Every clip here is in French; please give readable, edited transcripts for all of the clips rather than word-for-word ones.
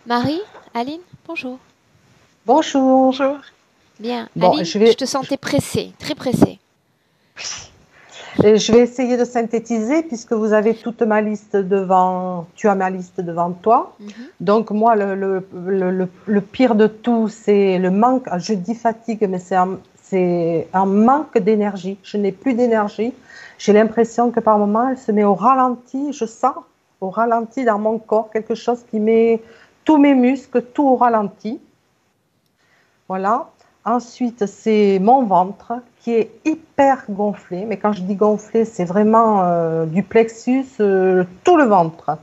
Marie, Aline, bonjour. Bonjour. Bonjour. Bien, Bon, Aline, je te sentais pressée, très pressée. je vais essayer de synthétiser puisque vous avez toute ma liste devant, tu as ma liste devant toi. Mhm. Donc moi, le pire de tout, c'est le manque, je dis fatigue, mais c'est un manque d'énergie. Je n'ai plus d'énergie. J'ai l'impression que par moments, elle se met au ralenti. Je sens au ralenti dans mon corps quelque chose qui met tous mes muscles, tout au ralenti. Voilà. Ensuite, c'est mon ventre qui est hyper gonflé. Mais quand je dis gonflé, c'est vraiment du plexus, tout le ventre.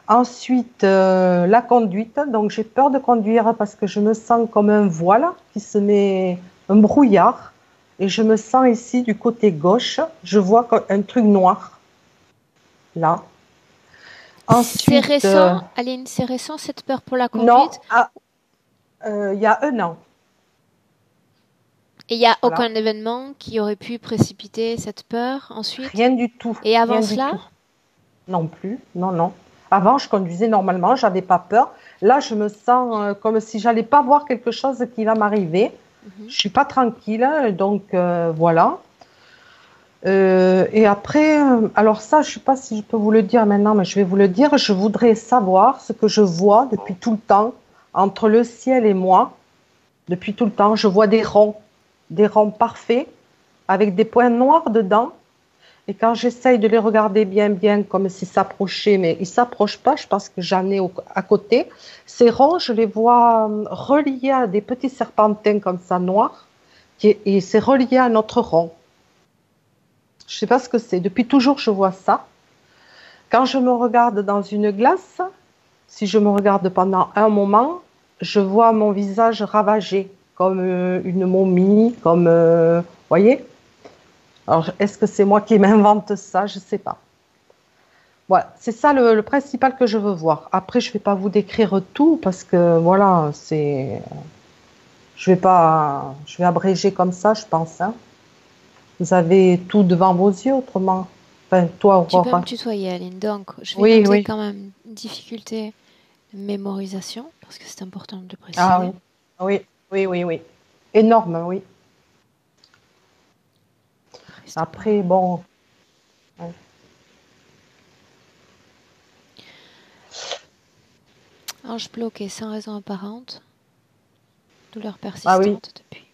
Ensuite, la conduite. Donc, j'ai peur de conduire parce que je me sens comme un voile qui se met un brouillard. Et je me sens ici du côté gauche. Je vois un truc noir là. C'est Ensuite, récent, Aline, c'est récent cette peur pour la non, conduite il y a un an. et il n'y a Voilà. aucun événement qui aurait pu précipiter cette peur ensuite. Rien du tout. Et avant Rien du cela, tout. Non plus, non, non. Avant, je conduisais normalement, j'avais pas peur. Là, je me sens comme si j'allais pas voir quelque chose qui va m'arriver. mhm. Je suis pas tranquille, donc voilà. Et après, alors ça, je sais pas si je peux vous le dire maintenant, mais je vais vous le dire. Je voudrais savoir ce que je vois depuis tout le temps entre le ciel et moi. Depuis tout le temps, je vois des ronds parfaits avec des points noirs dedans. Et quand j'essaye de les regarder bien, bien, comme s'ils s'approchaient, mais ils ne s'approchent pas, je pense que j'en ai à côté. Ces ronds, je les vois reliés à des petits serpentins comme ça, noirs, et c'est relié à notre rond. Je ne sais pas ce que c'est. Depuis toujours, je vois ça. Quand je me regarde dans une glace, si je me regarde pendant un moment, je vois mon visage ravagé, comme une momie, comme, voyez. Alors, est-ce que c'est moi qui m'invente ça? Je ne sais pas. Voilà, c'est ça le principal que je veux voir. Après, je ne vais pas vous décrire tout parce que voilà, je vais abréger comme ça, je pense, hein. Vous avez tout devant vos yeux autrement. Enfin, toi, Tu peux me Aurora. tutoyer, Aline. Donc, je vais Oui, noter oui. quand même une difficulté de mémorisation parce que c'est important de le Ah préciser. oui. Oui, oui, oui, oui. Énorme, oui. Prise de Après, parole. bon. Ouais. Hanche bloquée sans raison apparente. Douleur Ah oui. persistante depuis.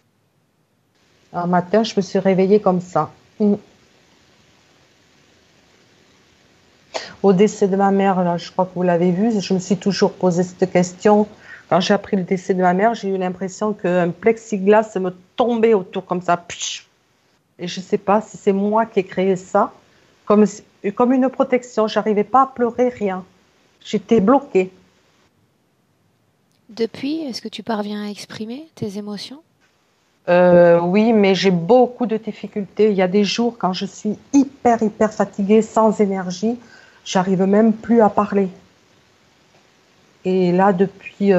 Un matin, je me suis réveillée comme ça. Mm. Au décès de ma mère, là, je crois que vous l'avez vu, je me suis toujours posé cette question. Quand j'ai appris le décès de ma mère, j'ai eu l'impression qu'un plexiglas me tombait autour comme ça. Psh. Et je ne sais pas si c'est moi qui ai créé ça, comme, comme une protection. J'arrivais pas à pleurer, rien. J'étais bloquée. Depuis, est-ce que tu parviens à exprimer tes émotions? Oui, mais j'ai beaucoup de difficultés. Il y a des jours quand je suis hyper, hyper fatiguée, sans énergie, j'arrive même plus à parler. Et là, depuis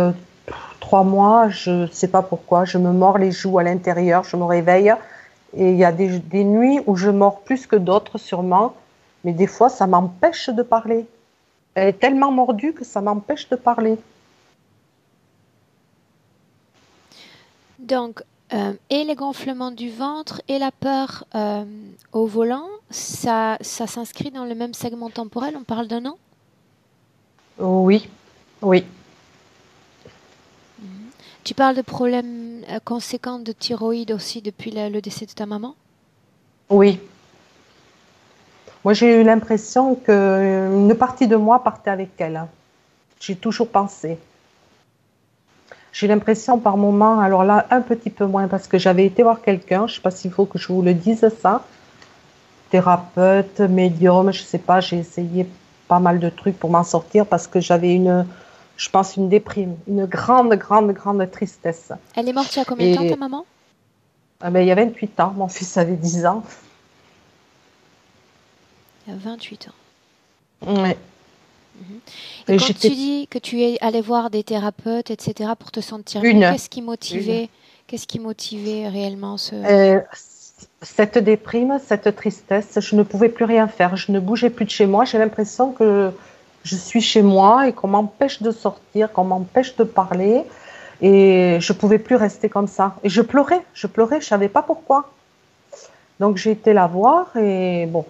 3 mois, je ne sais pas pourquoi, je me mords les joues à l'intérieur, je me réveille. Et il y a des nuits où je mords plus que d'autres, sûrement. Mais des fois, ça m'empêche de parler. Elle est tellement mordue que ça m'empêche de parler. Donc, et les gonflements du ventre et la peur au volant, ça s'inscrit dans le même segment temporel, on parle d'un an? Oui, oui, Mhm. Tu parles de problèmes conséquents de thyroïde aussi depuis le décès de ta maman? oui. Moi, j'ai eu l'impression qu'une partie de moi partait avec elle, hein. J'ai toujours pensé. J'ai l'impression par moment, alors là, un petit peu moins, parce que j'avais été voir quelqu'un, je ne sais pas s'il faut que je vous le dise ça, thérapeute, médium, je ne sais pas, j'ai essayé pas mal de trucs pour m'en sortir parce que j'avais je pense, une déprime, une grande, grande, grande tristesse. Elle est morte il y a combien de temps, ta Et maman? ben, il y a 28 ans, mon fils avait 10 ans. Il y a 28 ans. Ouais. Mhm. Et Et quand tu j'étais dis que tu es allé voir des thérapeutes, etc., pour te sentir mieux, une, une. qu'est-ce qui motivait réellement ce... Euh, cette déprime, cette tristesse, je ne pouvais plus rien faire. Je ne bougeais plus de chez moi. J'ai l'impression que je suis chez moi et qu'on m'empêche de sortir, qu'on m'empêche de parler. Et je ne pouvais plus rester comme ça. Et je pleurais, je ne savais pas pourquoi. Donc j'ai été la voir et bon,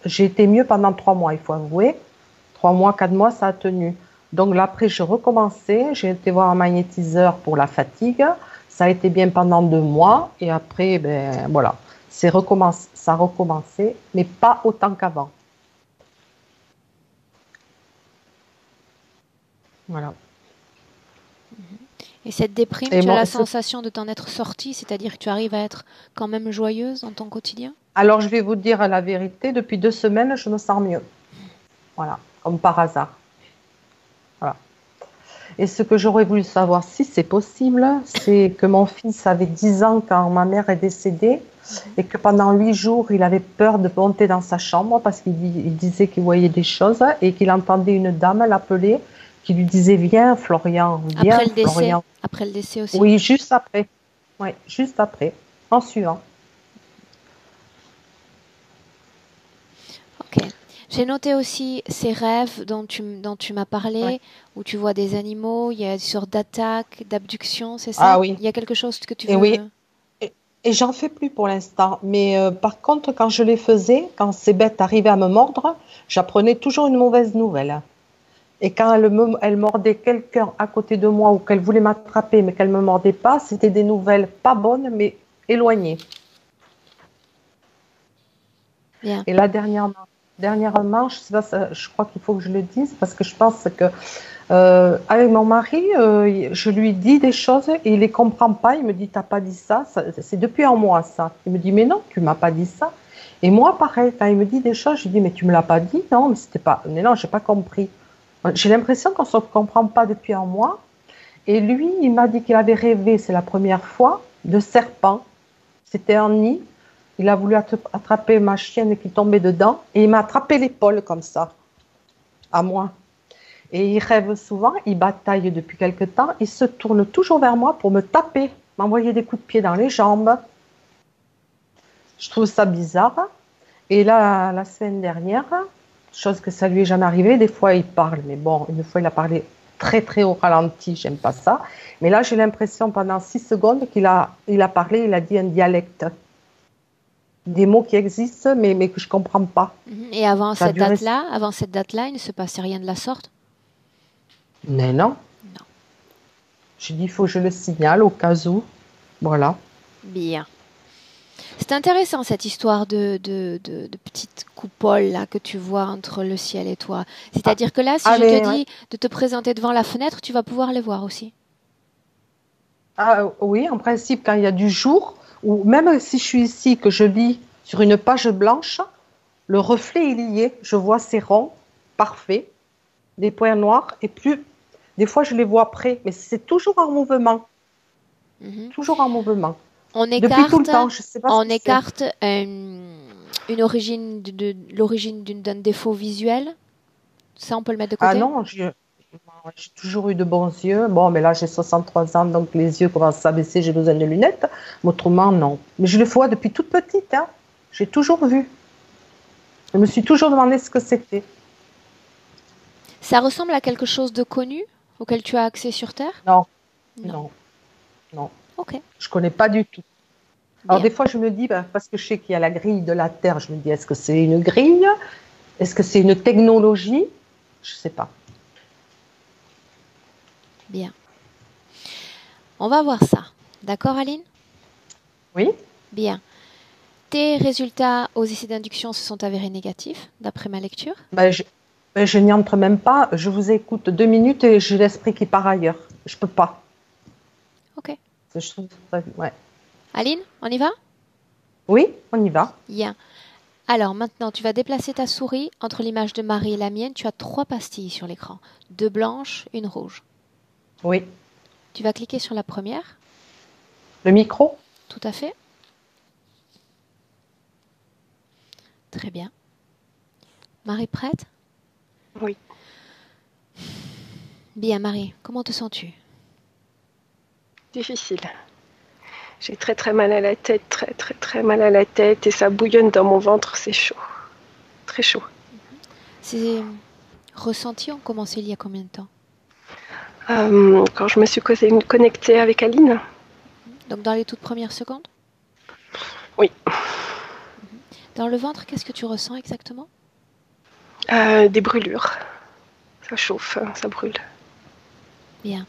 j'ai été mieux pendant 3 mois, il faut avouer. 3 mois, 4 mois, ça a tenu. Donc là, après, j'ai recommencé. J'ai été voir un magnétiseur pour la fatigue. Ça a été bien pendant 2 mois. Et après, ben voilà, ça a recommencé, mais pas autant qu'avant. Voilà. Et cette déprime, Et tu as moi, la sensation de t'en être sortie, c'est-à-dire que tu arrives à être quand même joyeuse dans ton quotidien? alors, je vais vous dire la vérité. Depuis 2 semaines, je me sens mieux. Voilà, comme par hasard. Voilà. Et ce que j'aurais voulu savoir, si c'est possible, c'est que mon fils avait 10 ans quand ma mère est décédée et que pendant 8 jours, il avait peur de monter dans sa chambre parce qu'il disait qu'il voyait des choses et qu'il entendait une dame l'appeler qui lui disait viens Florian, viens Après le décès, Florian. après le décès aussi. Oui, juste après. Oui, juste après, en suivant. Ok. J'ai noté aussi ces rêves dont tu m'as parlé, Ouais. où tu vois des animaux, il y a une sorte d'attaque, d'abduction, c'est ça? Ah oui, Il y a quelque chose que tu et veux oui. me... Et j'en fais plus pour l'instant. Mais par contre, quand je les faisais, quand ces bêtes arrivaient à me mordre, j'apprenais toujours une mauvaise nouvelle. Et quand elle mordait quelqu'un à côté de moi ou qu'elle voulait m'attraper mais qu'elle ne me mordait pas, c'était des nouvelles pas bonnes mais éloignées. Bien. Et la dernièrement, je sais pas, je crois qu'il faut que je le dise parce que je pense que avec mon mari, je lui dis des choses et il les comprend pas. Il me dit t'as pas dit ça, c'est depuis un mois ça. Il me dit mais non, tu m'as pas dit ça. Et moi pareil, quand il me dit des choses, je lui dis mais tu me l'as pas dit, non, mais c'était pas, mais non, j'ai pas compris. J'ai l'impression qu'on ne se comprend pas depuis un mois. Et lui, il m'a dit qu'il avait rêvé, c'est la première fois, de serpents. C'était un nid. Il a voulu attraper ma chienne qui tombait dedans et il m'a attrapé l'épaule comme ça, à moi. Et il rêve souvent, il bataille depuis quelque temps, il se tourne toujours vers moi pour me taper, m'envoyer des coups de pied dans les jambes. Je trouve ça bizarre. Et là, la semaine dernière, chose que ça lui est jamais arrivé, des fois il parle, mais bon, une fois il a parlé très très au ralenti, j'aime pas ça. Mais là, j'ai l'impression pendant 6 secondes qu'il il a parlé, il a dit un dialecte. Des mots qui existent, mais que je comprends pas. Et avant Ça a cette duré... date-là, il ne se passait rien de la sorte? Mais non. Non. J'ai dit, il faut que je le signale au cas où. Voilà. Bien. C'est intéressant cette histoire de petite coupole là, que tu vois entre le ciel et toi. C'est-à-dire que là, si je te dis de te présenter devant la fenêtre, tu vas pouvoir les voir aussi. Ah, oui, en principe, quand il y a du jour, ou même si je suis ici, que je lis sur une page blanche, le reflet, il y est. Je vois ces ronds parfaits, des points noirs, et plus, des fois, je les vois près, mais c'est toujours en mouvement. Toujours en mouvement. On Depuis tout le écarte, temps, je sais pas on ce que c'est. écarte une origine l'origine d'un défaut visuel. Ça, on peut le mettre de côté. Ah non, j'ai toujours eu de bons yeux. Bon, mais là, j'ai 63 ans, donc les yeux commencent à baisser, j'ai besoin de lunettes. Mais autrement, non. Mais je le vois depuis toute petite. Hein. J'ai toujours vu. Je me suis toujours demandé ce que c'était. Ça ressemble à quelque chose de connu auquel tu as accès sur Terre? Non, Non. non, non. Ok. Je connais pas du tout. Alors Bien. des fois, je me dis, parce que je sais qu'il y a la grille de la Terre, je me dis, est-ce que c'est une grille? Est-ce que c'est une technologie? Je sais pas. Bien. On va voir ça. D'accord, Aline? Oui. Bien. Tes résultats aux essais d'induction se sont avérés négatifs, d'après ma lecture. Je n'y entre même pas. Je vous écoute 2 minutes et j'ai l'esprit qui part ailleurs. Je peux pas. Ok. Je trouve ça, ouais. Aline, on y va? Oui, on y va. Bien. Alors maintenant, tu vas déplacer ta souris entre l'image de Marie et la mienne. Tu as 3 pastilles sur l'écran. 2 blanches, une rouge. Oui. Tu vas cliquer sur la première. Le micro? Tout à fait. Très bien. Marie, prête? Oui. Bien, Marie, comment te sens-tu? Difficile. J'ai très très mal à la tête, très très très mal à la tête et ça bouillonne dans mon ventre, c'est chaud. Très chaud. ressentis ont commencé il y a combien de temps? Quand je me suis connectée avec Aline. Donc dans les toutes premières secondes? Oui. Dans le ventre, qu'est-ce que tu ressens exactement? Des brûlures. Ça chauffe, ça brûle. Bien.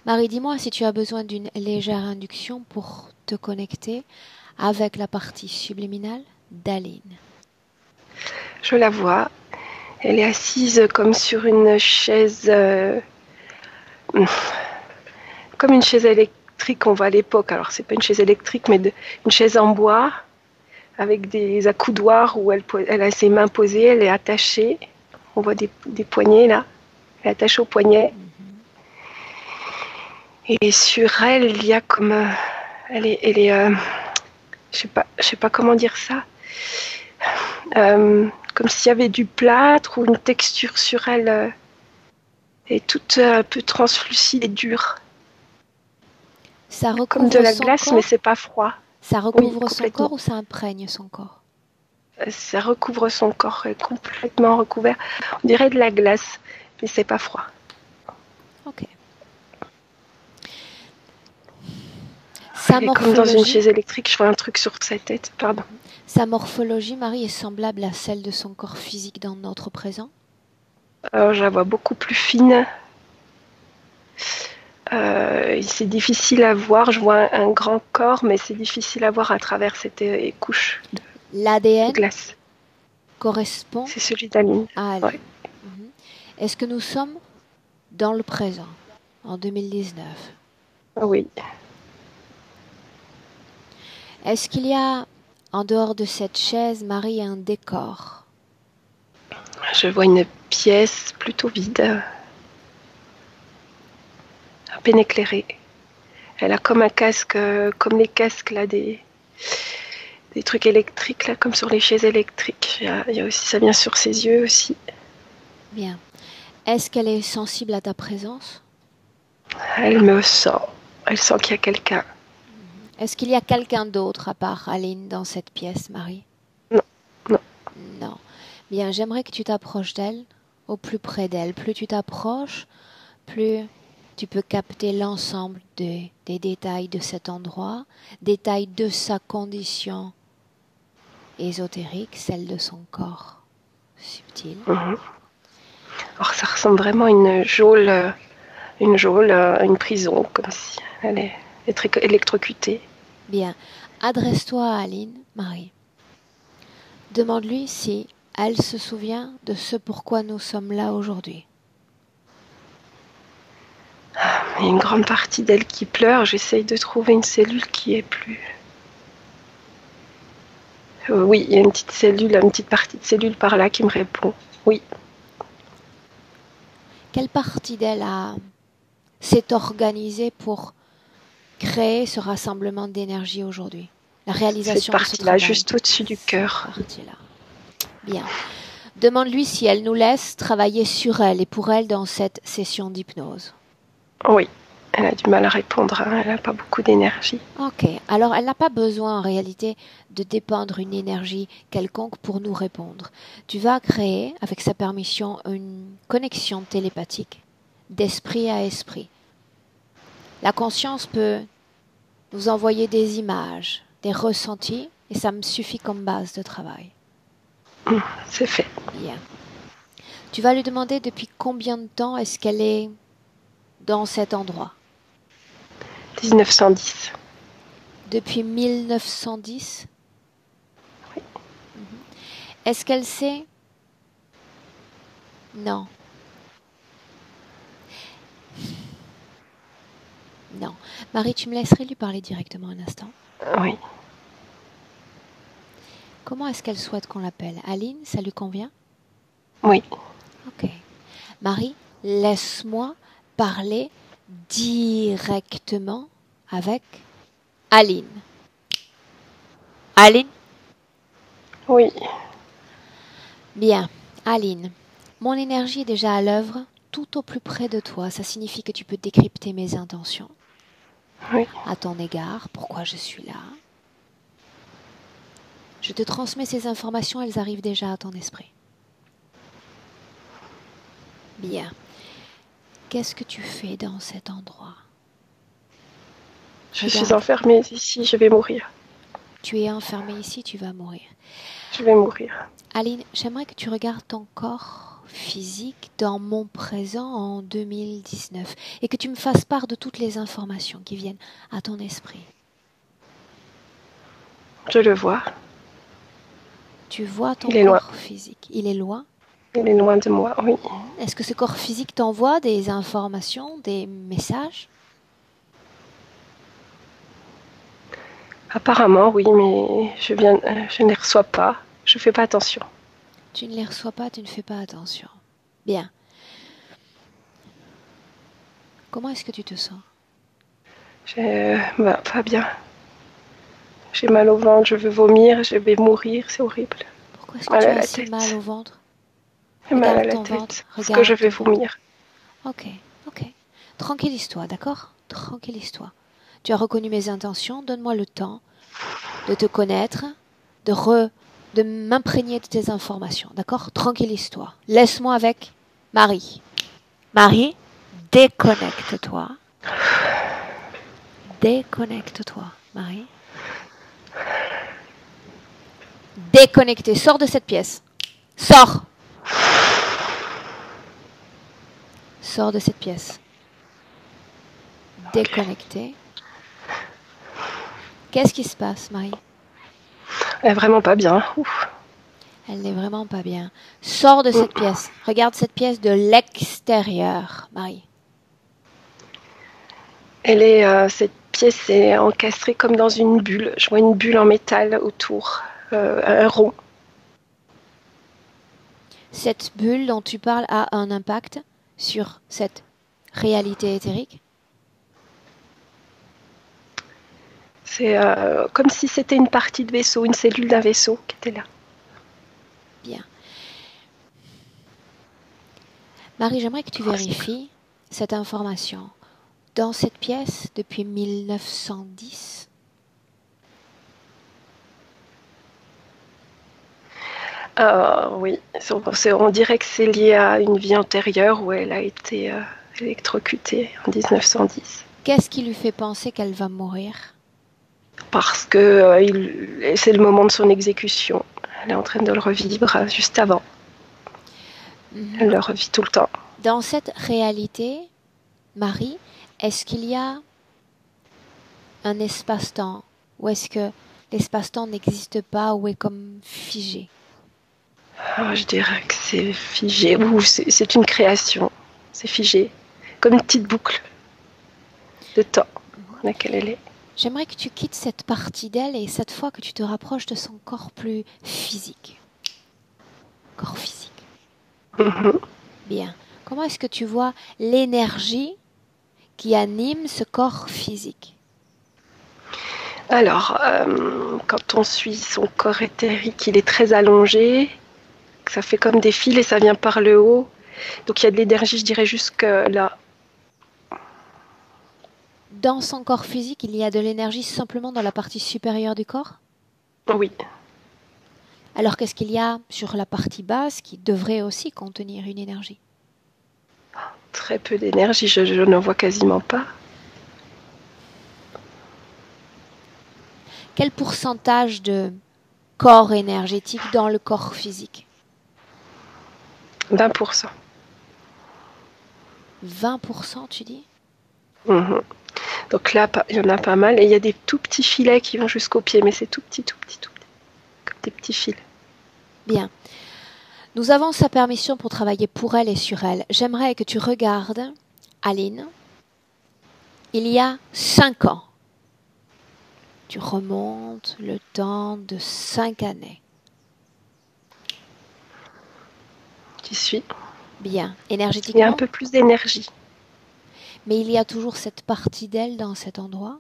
Marie, dis-moi si tu as besoin d'une légère induction pour te connecter avec la partie subliminale d'Aline. Je la vois. Elle est assise comme sur une chaise, comme une chaise électrique qu'on voit à l'époque. Alors c'est pas une chaise électrique, mais une chaise en bois avec des accoudoirs où elle a ses mains posées, elle est attachée. On voit des poignets là. Elle est attachée au poignet. Et sur elle, il y a comme, elle est, je sais pas comment dire ça. Comme s'il y avait du plâtre ou une texture sur elle est toute un peu translucide et dure. Ça recouvre comme de la glace, corps, mais c'est pas froid. Ça recouvre son corps ou ça imprègne son corps? Ça recouvre son corps, est complètement recouvert. On dirait de la glace, mais c'est pas froid. Ok. Elle est comme dans une chaise électrique, je vois un truc sur sa tête, pardon. Sa morphologie, Marie, est semblable à celle de son corps physique dans notre présent? Alors, je la vois beaucoup plus fine. C'est difficile à voir. Je vois un grand corps, mais c'est difficile à voir à travers cette couche de glace. Correspond C'est celui d'Aline. à Aline. Ouais. Est-ce que nous sommes dans le présent, en 2019? Oui. Est-ce qu'il y a, en dehors de cette chaise, Marie, un décor? Je vois une pièce plutôt vide, à peine éclairée. Elle a comme un casque, comme les casques là des trucs électriques là, comme sur les chaises électriques. Il y a aussi, ça vient sur ses yeux aussi. Bien. Est-ce qu'elle est sensible à ta présence? Elle me sent. Elle sent qu'il y a quelqu'un. Est-ce qu'il y a quelqu'un d'autre à part Aline dans cette pièce, Marie? Non. Non. Non. Bien, j'aimerais que tu t'approches d'elle, au plus près d'elle. Plus tu t'approches, plus tu peux capter l'ensemble des détails de cet endroit, détails de sa condition ésotérique, celle de son corps subtil. Alors ça ressemble vraiment à une geôle, une prison, comme si elle est électrocutée. Bien, adresse-toi à Aline, Marie. Demande-lui si elle se souvient de ce pourquoi nous sommes là aujourd'hui. Il y a une grande partie d'elle qui pleure. J'essaye de trouver une cellule qui est plus... oui, il y a une petite partie de cellule par là qui me répond. Oui. Quelle partie d'elle s'est organisée pour créer ce rassemblement d'énergie aujourd'hui? La réalisation de ce travail. Cette partie-là, juste au-dessus du cœur. Bien. Demande-lui si elle nous laisse travailler sur elle et pour elle dans cette session d'hypnose. Oui, elle a du mal à répondre, elle n'a pas beaucoup d'énergie. Ok, alors elle n'a pas besoin en réalité de dépendre une énergie quelconque pour nous répondre. Tu vas créer, avec sa permission, une connexion télépathique d'esprit à esprit. La conscience peut nous envoyer des images, des ressentis, et ça me suffit comme base de travail. C'est fait. Bien. Tu vas lui demander depuis combien de temps est-ce qu'elle est dans cet endroit? 1910. Depuis 1910? Oui. Est-ce qu'elle sait? Non. Non. Marie, tu me laisserais lui parler directement un instant? Oui. Comment est-ce qu'elle souhaite qu'on l'appelle? Aline, ça lui convient? Oui. Ok. Marie, laisse-moi parler directement avec Aline. Aline? Oui. Bien. Aline, mon énergie est déjà à l'œuvre tout au plus près de toi. Ça signifie que tu peux décrypter mes intentions. Oui. À ton égard, pourquoi je suis là. Je te transmets ces informations, elles arrivent déjà à ton esprit. Bien. Qu'est-ce que tu fais dans cet endroit? Je suis enfermée ici, je vais mourir. Tu es enfermée ici, tu vas mourir. Je vais mourir. Aline, j'aimerais que tu regardes ton corps physique dans mon présent en 2019 et que tu me fasses part de toutes les informations qui viennent à ton esprit. Je le vois. Tu vois ton corps physique. Il est loin? Il est loin de moi, oui. Est-ce que ce corps physique t'envoie des informations, des messages? Apparemment, oui, mais je ne les reçois pas. Je ne fais pas attention. Tu ne les reçois pas, tu ne fais pas attention. Bien. Comment est-ce que tu te sens? Pas bien. J'ai mal au ventre, je veux vomir, je vais mourir, c'est horrible. Pourquoi est-ce que tu as si mal au ventre? J'ai mal à la tête, parce que je vais vomir. Ok. Tranquillise-toi, d'accord? Tranquillise-toi. Tu as reconnu mes intentions, donne-moi le temps de te connaître, de m'imprégner de tes informations, d'accord? Tranquillise-toi. Laisse-moi avec Marie. Marie, déconnecte-toi. Déconnecte-toi, Marie. Déconnecté. Sors de cette pièce. Sors. Sors de cette pièce. Déconnecté. Qu'est-ce qui se passe, Marie? Elle est vraiment pas bien. Ouf. Elle n'est vraiment pas bien. Sors de cette pièce. Regarde cette pièce de l'extérieur, Marie. Cette pièce est encastrée comme dans une bulle. Je vois une bulle en métal autour, un rond. Cette bulle dont tu parles a un impact sur cette réalité éthérique? C'est comme si c'était une partie de vaisseau, une cellule d'un vaisseau qui était là. Bien. Marie, j'aimerais que tu vérifies cette information. Dans cette pièce, depuis 1910, oui, on dirait que c'est lié à une vie antérieure où elle a été électrocutée en 1910. Qu'est-ce qui lui fait penser qu'elle va mourir? Parce que c'est le moment de son exécution. Elle est en train de le revivre juste avant. Elle le revit tout le temps. Dans cette réalité, Marie, est-ce qu'il y a un espace-temps? Ou est-ce que l'espace-temps n'existe pas ou est comme figé? Je dirais que c'est figé. Ou c'est une création. C'est figé. Comme une petite boucle de temps dans laquelle elle est. J'aimerais que tu quittes cette partie d'elle et cette fois que tu te rapproches de son corps plus physique. Corps physique. Bien. Comment est-ce que tu vois l'énergie qui anime ce corps physique? Alors, quand on suit son corps éthérique, il est très allongé. Ça fait comme des fils et ça vient par le haut. Donc il y a de l'énergie, je dirais, jusque là. Dans son corps physique, il y a de l'énergie simplement dans la partie supérieure du corps? Oui. Alors qu'est-ce qu'il y a sur la partie basse qui devrait aussi contenir une énergie? Très peu d'énergie, je n'en vois quasiment pas. Quel pourcentage de corps énergétique dans le corps physique? 20%. 20%, tu dis? Donc là, il y en a pas mal. Et il y a des tout petits filets qui vont jusqu'au pied, mais c'est tout petit. Comme des petits fils. Bien. Nous avons sa permission pour travailler pour elle et sur elle. J'aimerais que tu regardes, Aline, il y a 5 ans. Tu remontes le temps de 5 années. J'y suis. Bien. Énergétiquement? Il y a un peu plus d'énergie. Mais il y a toujours cette partie d'elle dans cet endroit?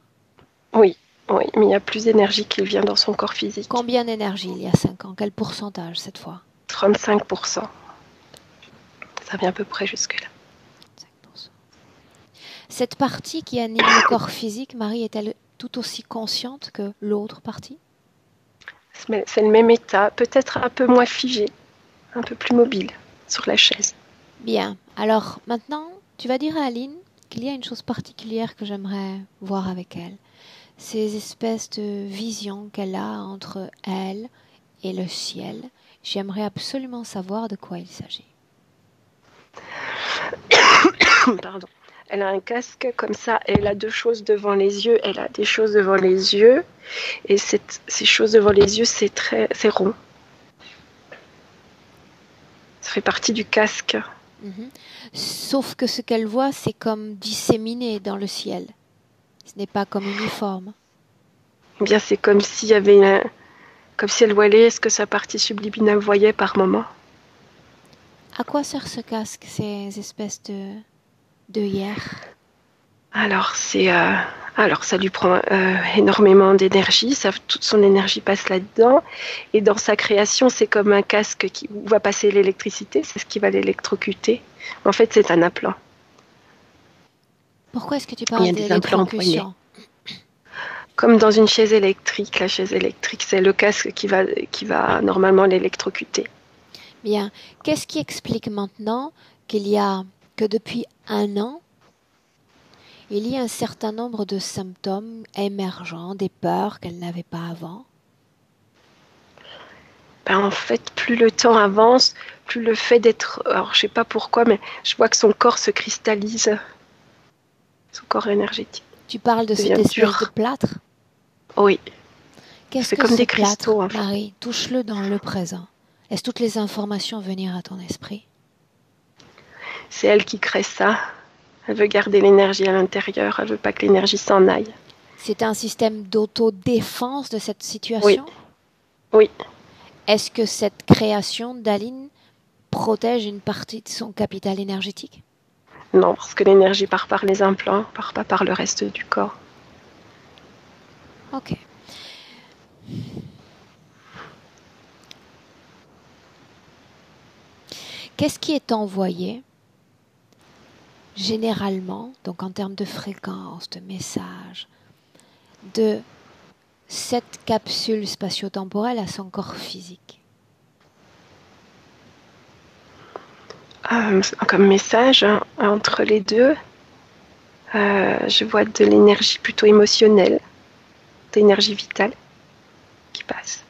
Oui, mais il y a plus d'énergie qui vient dans son corps physique. Combien d'énergie il y a 5 ans? Quel pourcentage cette fois? 35%. Ça vient à peu près jusque-là. 5%. Cette partie qui anime le corps physique, Marie, est-elle tout aussi consciente que l'autre partie? C'est le même état, peut-être un peu moins figé, un peu plus mobile sur la chaise. Bien. Alors maintenant, tu vas dire à Aline qu'il y a une chose particulière que j'aimerais voir avec elle. Ces espèces de visions qu'elle a entre elle et le ciel. J'aimerais absolument savoir de quoi il s'agit. Pardon. Elle a un casque comme ça, elle a deux choses devant les yeux, elle a des choses devant les yeux, et ces choses devant les yeux, c'est rond. Ça fait partie du casque. Sauf que ce qu'elle voit, c'est comme disséminé dans le ciel. Ce n'est pas comme uniforme. Eh bien, c'est comme s'il y avait comme si elle voyait ce que sa partie subliminale voyait par moment. À quoi sert ce casque, ces espèces d'œillères? Alors, ça lui prend énormément d'énergie, toute son énergie passe là-dedans, et dans sa création, c'est comme un casque où va passer l'électricité, c'est ce qui va l'électrocuter. En fait, c'est un implant. Pourquoi est-ce que tu parles d'électrocution? Comme dans une chaise électrique, la chaise électrique, c'est le casque qui va normalement l'électrocuter. Bien. Qu'est-ce qui explique maintenant que depuis 1 an, il y a un certain nombre de symptômes émergents, des peurs qu'elle n'avait pas avant? En fait, plus le temps avance, plus le fait d'être... Alors, je sais pas pourquoi, mais je vois que son corps se cristallise. Son corps énergétique. Tu parles de cette espèce de plâtre? Oui. Qu'est-ce que comme des cristaux, en fait. Marie, touche-le dans le présent. Laisse toutes les informations venir à ton esprit. C'est elle qui crée ça. Elle veut garder l'énergie à l'intérieur. Elle veut pas que l'énergie s'en aille. C'est un système d'autodéfense de cette situation? Oui. Est-ce que cette création d'Aline protège une partie de son capital énergétique? Non, parce que l'énergie part par les implants, part pas par le reste du corps. Ok. Qu'est-ce qui est envoyé généralement, donc en termes de fréquence, de message, de cette capsule spatio-temporelle à son corps physique? Comme message, entre les deux, je vois de l'énergie plutôt émotionnelle, de l'énergie vitale qui passe.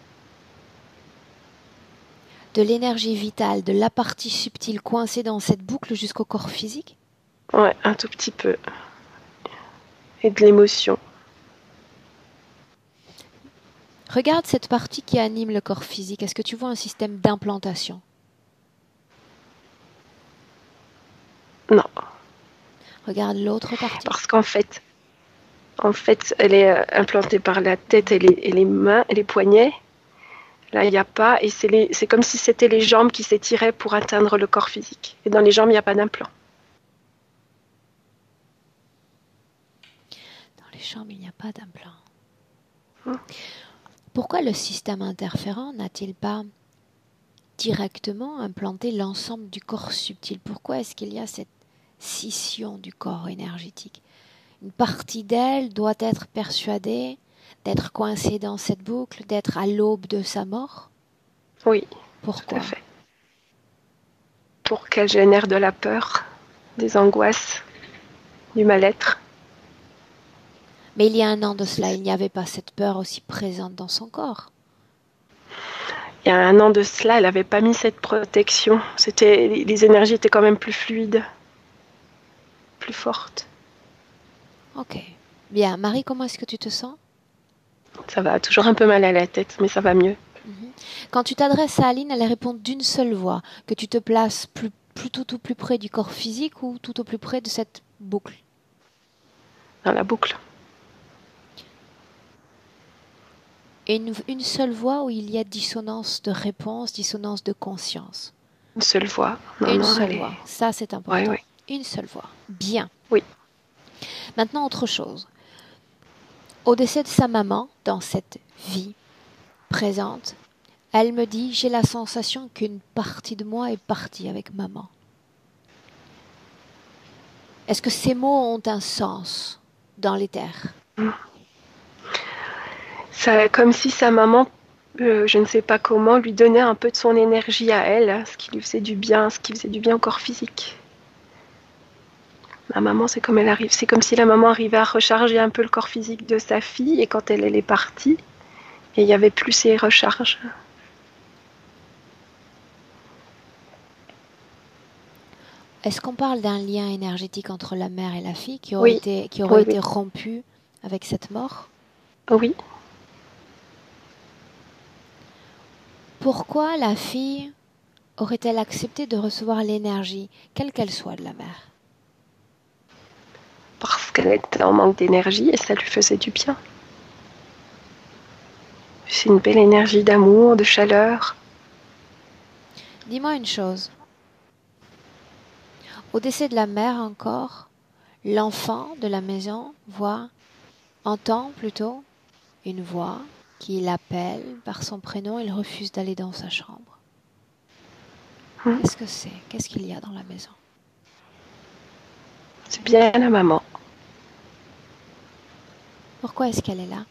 De l'énergie vitale, de la partie subtile coincée dans cette boucle jusqu'au corps physique? Ouais, un tout petit peu. Et de l'émotion. Regarde cette partie qui anime le corps physique. Est-ce que tu vois un système d'implantation? Non. Regarde l'autre partie. Parce qu'en fait, elle est implantée par la tête et les mains et les poignets. Là, il n'y a pas. Et c'est comme si c'était les jambes qui s'étiraient pour atteindre le corps physique. Et dans les jambes, il n'y a pas d'implant. Dans les jambes, il n'y a pas d'implant. Pourquoi le système interférent n'a-t-il pas directement implanté l'ensemble du corps subtil? Pourquoi est-ce qu'il y a cette scission du corps énergétique? Une partie d'elle doit être persuadée d'être coincée dans cette boucle, d'être à l'aube de sa mort? Oui. Pourquoi? Tout à fait. Pour qu'elle génère de la peur, des angoisses, du mal-être. Mais il y a 1 an de cela, il n'y avait pas cette peur aussi présente dans son corps. Il y a 1 an de cela, elle n'avait pas mis cette protection. Les énergies étaient quand même plus fluides, plus fortes. Ok. Bien. Marie, comment est-ce que tu te sens? Ça va, toujours un peu mal à la tête, mais ça va mieux. Quand tu t'adresses à Aline, elle répond d'une seule voix. Que tu te places tout au plus près du corps physique ou tout au plus près de cette boucle? Dans la boucle. Une seule voix où il y a dissonance de réponse, dissonance de conscience? Une seule voix. Une seule voix. Ça, c'est important. Ouais. Une seule voix. Bien. Oui. Maintenant, autre chose. Au décès de sa maman, dans cette vie présente, elle me dit, j'ai la sensation qu'une partie de moi est partie avec maman. Est-ce que ces mots ont un sens dans l'éther? Ça, comme si sa maman je ne sais pas comment, lui donner un peu de son énergie à elle, hein, ce qui lui faisait du bien, ce qui faisait du bien au corps physique. Ma maman, c'est comme si la maman arrivait à recharger un peu le corps physique de sa fille, et quand elle est partie, il n'y avait plus ces recharges. Est-ce qu'on parle d'un lien énergétique entre la mère et la fille qui Oui. aurait été rompu avec cette mort? Oui. Pourquoi la fille aurait-elle accepté de recevoir l'énergie, quelle qu'elle soit, de la mère? Parce qu'elle était en manque d'énergie et ça lui faisait du bien. C'est une belle énergie d'amour, de chaleur. Dis-moi une chose. Au décès de la mère encore, l'enfant de la maison entend plutôt une voix qui l'appelle par son prénom. Il refuse d'aller dans sa chambre. Qu'est-ce que c'est? Qu'est-ce qu'il y a dans la maison? C'est bien la maman. Pourquoi est-ce qu'elle est là?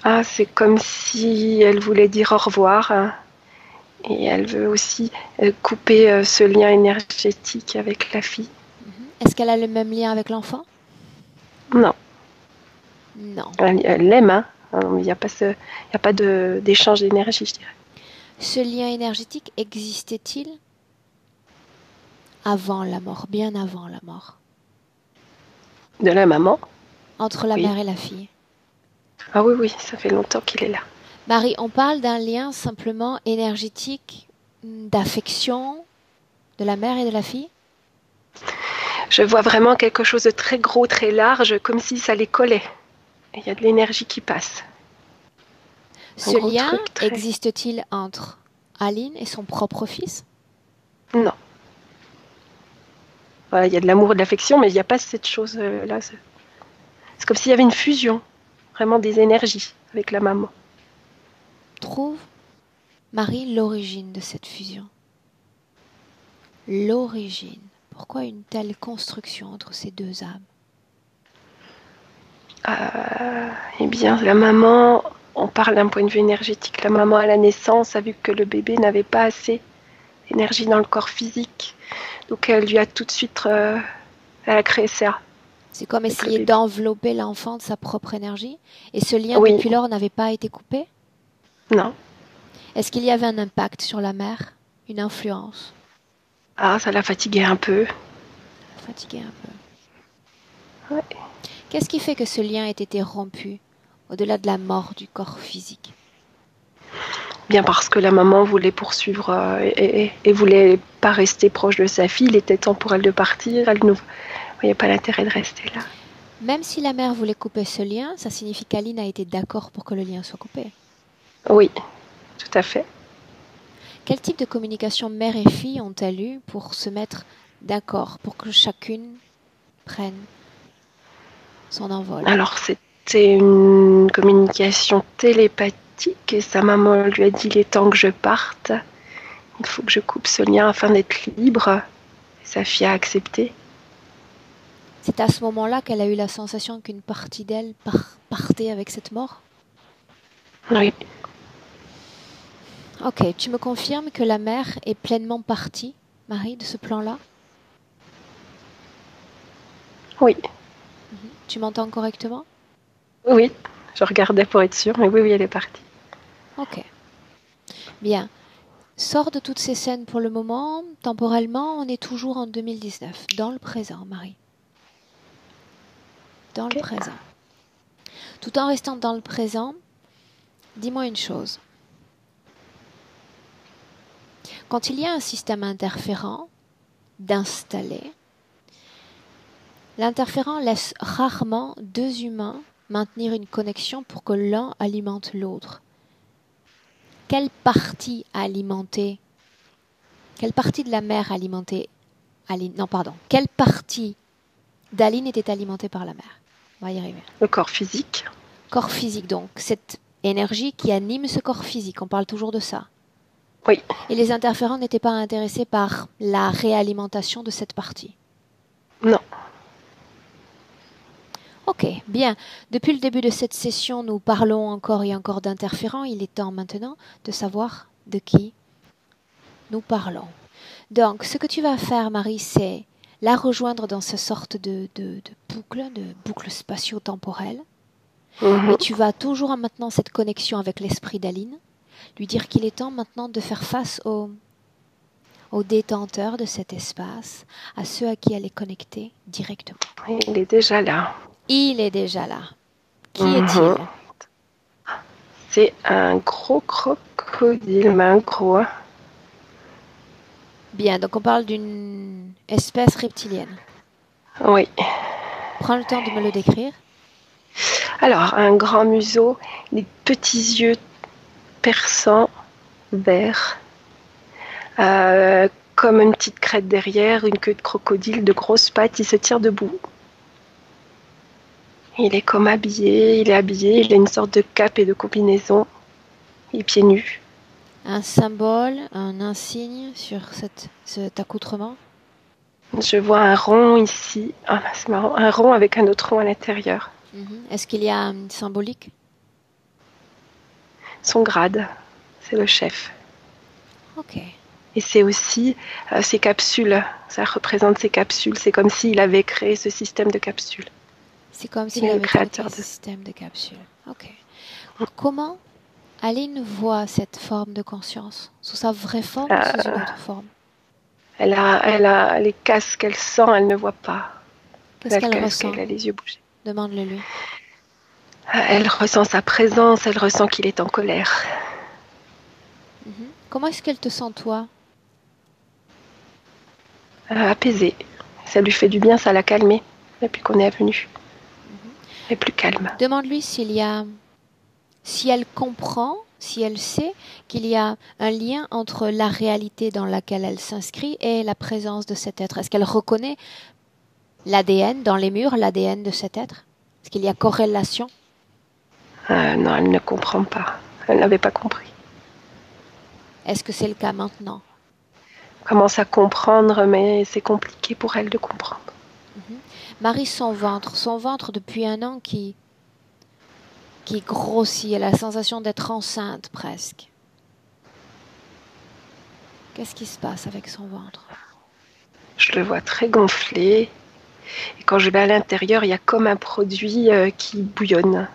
Ah, c'est comme si elle voulait dire au revoir, hein, et elle veut aussi couper ce lien énergétique avec la fille. Est-ce qu'elle a le même lien avec l'enfant? Non. Non. Elle l'aime, hein. Il n'y a pas d'échange d'énergie, je dirais. Ce lien énergétique existait-il avant la mort, bien avant la mort? De la maman? Entre la mère et la fille? Ah oui, ça fait longtemps qu'il est là. Marie, on parle d'un lien simplement énergétique, d'affection de la mère et de la fille? Je vois vraiment quelque chose de très gros, très large, comme si ça les collait. Et il y a de l'énergie qui passe. Ce lien existe-t-il entre Aline et son propre fils? Non. Voilà, il y a de l'amour et de l'affection, mais il n'y a pas cette chose-là. C'est comme s'il y avait une fusion, vraiment des énergies avec la maman. Trouve, Marie, l'origine de cette fusion. L'origine. Pourquoi une telle construction entre ces deux âmes? Eh bien, la maman, on parle d'un point de vue énergétique. La maman, à la naissance, a vu que le bébé n'avait pas assez d'énergie dans le corps physique. Donc, elle lui a tout de suite... elle a créé ça. C'est comme essayer d'envelopper l'enfant de sa propre énergie. Et ce lien, depuis lors, n'avait pas été coupé? Non. Est-ce qu'il y avait un impact sur la mère? Une influence? Ah, ça l'a fatiguée un peu. Fatiguée un peu. Ouais. Qu'est-ce qui fait que ce lien ait été rompu, au-delà de la mort du corps physique? Bien parce que la maman voulait poursuivre et voulait pas rester proche de sa fille. Il était temps pour elle de partir. Elle ne voyait pas l'intérêt de rester là. Même si la mère voulait couper ce lien, ça signifie qu'Aline a été d'accord pour que le lien soit coupé. Oui, tout à fait. Quel type de communication mère et fille ont-elles eu pour se mettre d'accord, pour que chacune prenne son envol? Alors, c'était une communication télépathique et sa maman lui a dit: il est temps que je parte. Il faut que je coupe ce lien afin d'être libre. Et sa fille a accepté. C'est à ce moment-là qu'elle a eu la sensation qu'une partie d'elle partait avec cette mort? Oui. Ok, tu me confirmes que la mère est pleinement partie, Marie, de ce plan-là? Oui. Tu m'entends correctement? Oui, je regardais pour être sûre, mais oui, elle est partie. Ok. Bien. Sors de toutes ces scènes pour le moment. Temporellement, on est toujours en 2019, dans le présent, Marie. Dans le présent. Tout en restant dans le présent, dis-moi une chose. Quand il y a un système interférent d'installer, l'interférent laisse rarement deux humains maintenir une connexion pour que l'un alimente l'autre. Quelle partie de la mère alimentait Aline? Non, pardon. Quelle partie d'Aline était alimentée par la mère? On va y arriver. Le corps physique. Corps physique, donc. Cette énergie qui anime ce corps physique. On parle toujours de ça. Oui. Et les interférents n'étaient pas intéressés par la réalimentation de cette partie? Non. Ok, bien. Depuis le début de cette session, nous parlons encore et encore d'interférents. Il est temps maintenant de savoir de qui nous parlons. Donc, ce que tu vas faire, Marie, c'est la rejoindre dans cette sorte de boucle spatio-temporelle. Et tu vas toujours maintenant cette connexion avec l'esprit d'Aline, lui dire qu'il est temps maintenant de faire face aux détenteurs de cet espace, à ceux à qui elle est connectée directement. Il est déjà là. Il est déjà là. Qui est-il? C'est un gros crocodile, mais un gros. Bien, donc on parle d'une espèce reptilienne. Oui. Prends le temps de me le décrire. Alors, un grand museau, des petits yeux perçants, verts, comme une petite crête derrière, une queue de crocodile, de grosses pattes, il se tire debout. Il est comme habillé, il a une sorte de cape et de combinaison, il est pieds nus. Un symbole, un insigne sur cet accoutrement? Je vois un rond ici, c'est marrant, un rond avec un autre rond à l'intérieur. Est-ce qu'il y a une symbolique? Son grade, c'est le chef. Ok. Et c'est aussi ses capsules, ça représente ses capsules, c'est comme s'il avait créé ce système de capsules. C'est comme s'il avait créé un système de capsules. Ok. Comment Aline voit cette forme de conscience? Sous sa vraie forme ou sous une autre forme? Elle a les casques qu'elle sent, elle ne voit pas. Qu'est-ce qu'elle ressent? Elle a les yeux bougés. Demande-le lui. Elle ressent sa présence, elle ressent qu'il est en colère. Comment est-ce qu'elle te sent, toi? Apaisée. Ça lui fait du bien, ça l'a calmée depuis qu'on est venu. Elle est plus calme. Demande-lui si elle comprend, si elle sait qu'il y a un lien entre la réalité dans laquelle elle s'inscrit et la présence de cet être. Est-ce qu'elle reconnaît l'ADN dans les murs, l'ADN de cet être? Est-ce qu'il y a corrélation? Non, elle ne comprend pas. Elle n'avait pas compris. Est-ce que c'est le cas maintenant? Elle commence à comprendre, mais c'est compliqué pour elle de comprendre. Marie, son ventre depuis un an qui grossit, elle a la sensation d'être enceinte presque. Qu'est-ce qui se passe avec son ventre? Je le vois très gonflé. Et quand je vais à l'intérieur, il y a comme un produit qui bouillonne.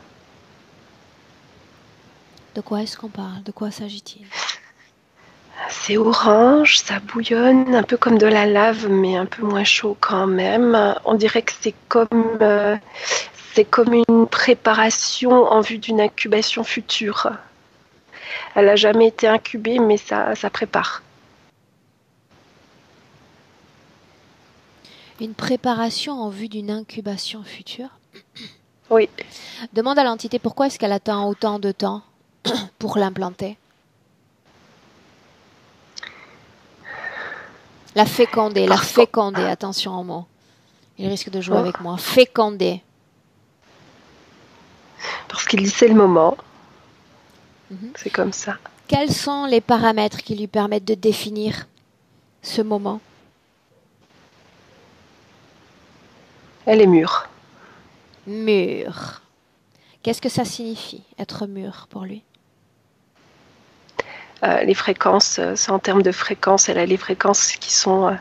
De quoi est-ce qu'on parle? De quoi s'agit-il? C'est orange, ça bouillonne, un peu comme de la lave, mais un peu moins chaud quand même. On dirait que c'est comme une préparation en vue d'une incubation future. Elle n'a jamais été incubée, mais ça prépare. Une préparation en vue d'une incubation future? Oui. Demande à l'entité pourquoi est-ce qu'elle attend autant de temps pour l'implanter. La féconder, attention au mot. Il risque de jouer avec moi. Féconder. Parce qu'il dit c'est le moment. C'est comme ça. Quels sont les paramètres qui lui permettent de définir ce moment? Elle est mûre. Mûre. Qu'est-ce que ça signifie, être mûre pour lui? Les fréquences, c'est en termes de fréquences, elle a les fréquences qui sont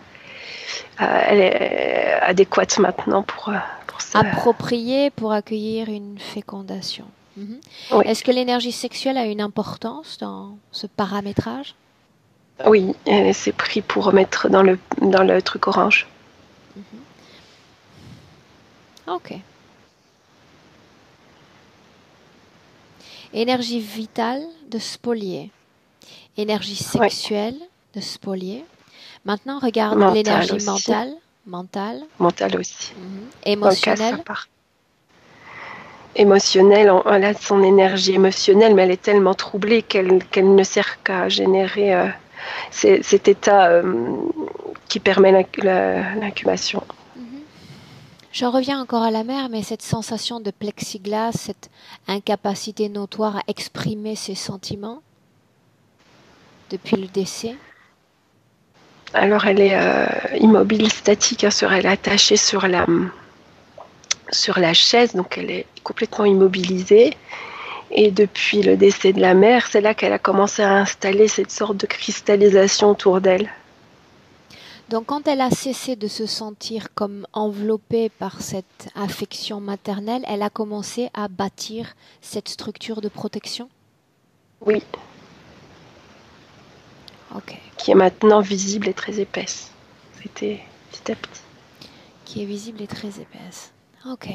elle est adéquate maintenant pour ça. Appropriée pour accueillir une fécondation. Oui. Est-ce que l'énergie sexuelle a une importance dans ce paramétrage? Oui, elle s'est pris pour mettre dans le truc orange. Ok. Énergie vitale de spolier. Énergie sexuelle de spolier. Maintenant, regarde l'énergie mentale. Mentale aussi. Émotionnelle. Émotionnelle, elle a son énergie émotionnelle, mais elle est tellement troublée qu'elle ne sert qu'à générer cet état qui permet l'incubation. J'en reviens encore à la mère, mais cette sensation de plexiglas, cette incapacité notoire à exprimer ses sentiments depuis le décès. Alors elle est immobile, statique, elle est attachée sur sur la chaise, donc elle est complètement immobilisée. Et depuis le décès de la mère, c'est là qu'elle a commencé à installer cette sorte de cristallisation autour d'elle. Donc quand elle a cessé de se sentir comme enveloppée par cette affection maternelle, elle a commencé à bâtir cette structure de protection? Oui. Ok. Qui est maintenant visible et très épaisse. C'était petit à petit. Qui est visible et très épaisse. Ok.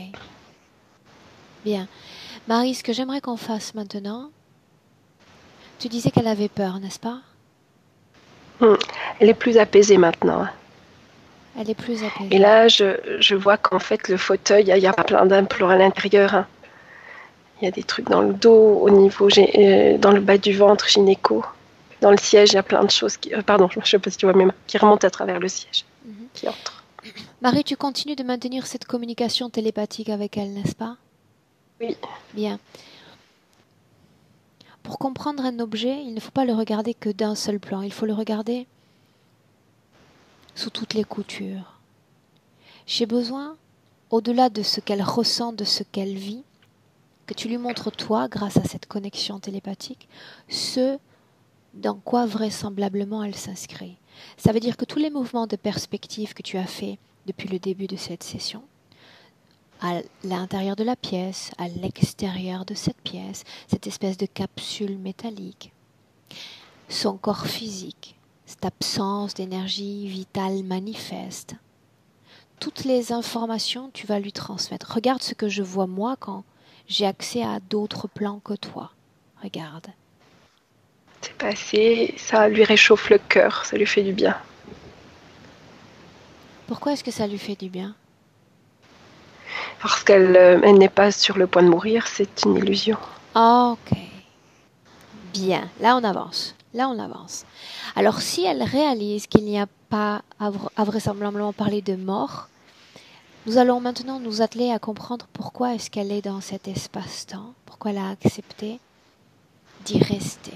Bien. Marie, ce que j'aimerais qu'on fasse maintenant, tu disais qu'elle avait peur, n'est-ce pas? Elle est plus apaisée maintenant. Elle est plus apaisée. Et là, je vois qu'en fait, le fauteuil, il y a plein d'implants à l'intérieur. Il y a des trucs dans le dos, au niveau, dans le bas du ventre, gynéco. Dans le siège, il y a plein de choses pardon, je ne sais pas si tu vois mes mains, qui remontent à travers le siège, qui entrent. Marie, tu continues de maintenir cette communication télépathique avec elle, n'est-ce pas? Oui. Bien. Pour comprendre un objet, il ne faut pas le regarder que d'un seul plan. Il faut le regarder sous toutes les coutures. J'ai besoin, au-delà de ce qu'elle ressent, de ce qu'elle vit, que tu lui montres toi, grâce à cette connexion télépathique, ce dans quoi vraisemblablement elle s'inscrit. Ça veut dire que tous les mouvements de perspective que tu as faits depuis le début de cette session, à l'intérieur de la pièce, à l'extérieur de cette pièce, cette espèce de capsule métallique, son corps physique, cette absence d'énergie vitale manifeste, toutes les informations tu vas lui transmettre. Regarde ce que je vois moi quand j'ai accès à d'autres plans que toi. Regarde. C'est passé, ça lui réchauffe le cœur, ça lui fait du bien. Pourquoi est-ce que ça lui fait du bien? Parce qu'elle n'est pas sur le point de mourir, c'est une illusion. Ok. Bien, là on avance. Là on avance. Alors si elle réalise qu'il n'y a pas à vraisemblablement parler de mort, nous allons maintenant nous atteler à comprendre pourquoi est-ce qu'elle est dans cet espace-temps, pourquoi elle a accepté d'y rester.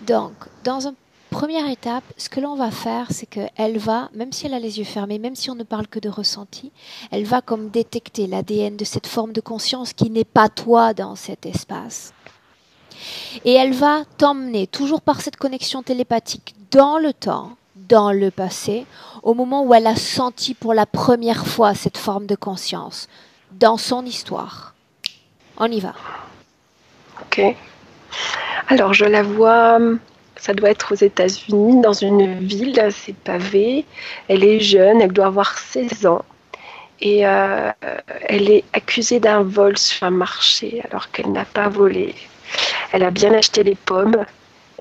Donc, dans une première étape, ce que l'on va faire, c'est qu'elle va, même si elle a les yeux fermés, même si on ne parle que de ressenti, elle va comme détecter l'ADN de cette forme de conscience qui n'est pas toi dans cet espace. Et elle va t'emmener, toujours par cette connexion télépathique, dans le temps, dans le passé, au moment où elle a senti pour la première fois cette forme de conscience, dans son histoire. On y va. Ok. Alors, je la vois, ça doit être aux États-Unis, dans une ville, c'est pavé. Elle est jeune, elle doit avoir 16 ans. Et elle est accusée d'un vol sur un marché alors qu'elle n'a pas volé. Elle a bien acheté les pommes,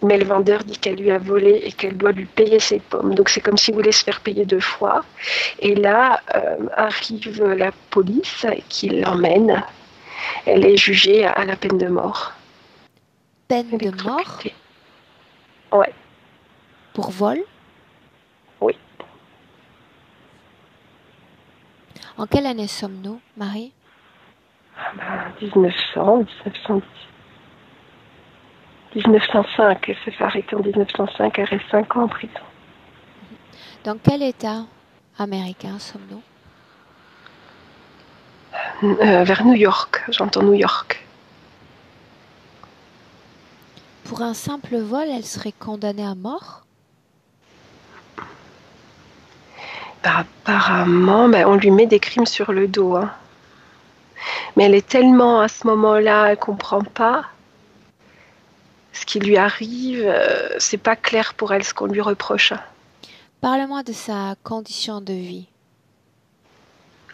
mais le vendeur dit qu'elle lui a volé et qu'elle doit lui payer ses pommes. Donc c'est comme s'il voulait se faire payer 2 fois. Et là, arrive la police qui l'emmène. Elle est jugée à la peine de mort. Peine de mort? Ouais. Pour vol? Oui. En quelle année sommes-nous, Marie? 1900, 1910. 1905, elle s'est fait arrêter en 1905, elle reste 5 ans en prison. Dans quel état américain sommes-nous? Vers New York, j'entends New York. Pour un simple vol, elle serait condamnée à mort? Apparemment, on lui met des crimes sur le dos. Hein. Mais elle est tellement à ce moment-là, elle ne comprend pas ce qui lui arrive. C'est pas clair pour elle ce qu'on lui reproche. Parle-moi de sa condition de vie.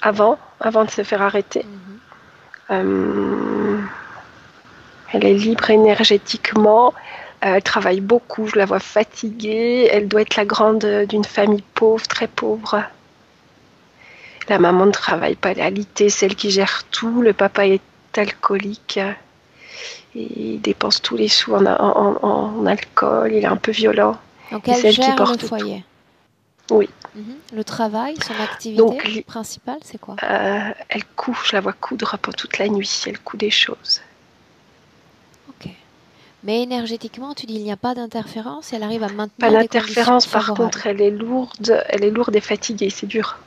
Avant de se faire arrêter. Elle est libre énergétiquement. Elle travaille beaucoup, je la vois fatiguée. Elle doit être la grande d'une famille pauvre, très pauvre. La maman ne travaille pas, elle est alitée, celle qui gère tout. Le papa est alcoolique. Il dépense tous les sous en alcool. Il est un peu violent. Donc elle gère le foyer. Tout. Oui. Le travail, son activité principale, c'est quoi? Elle coud, je la vois coudre pendant toute la nuit. Elle coud des choses. Ok. Mais énergétiquement, tu dis il n'y a pas d'interférence, elle arrive à maintenir pas des d'interférence, conditions favorables. Par contre, elle est lourde et fatiguée, c'est dur.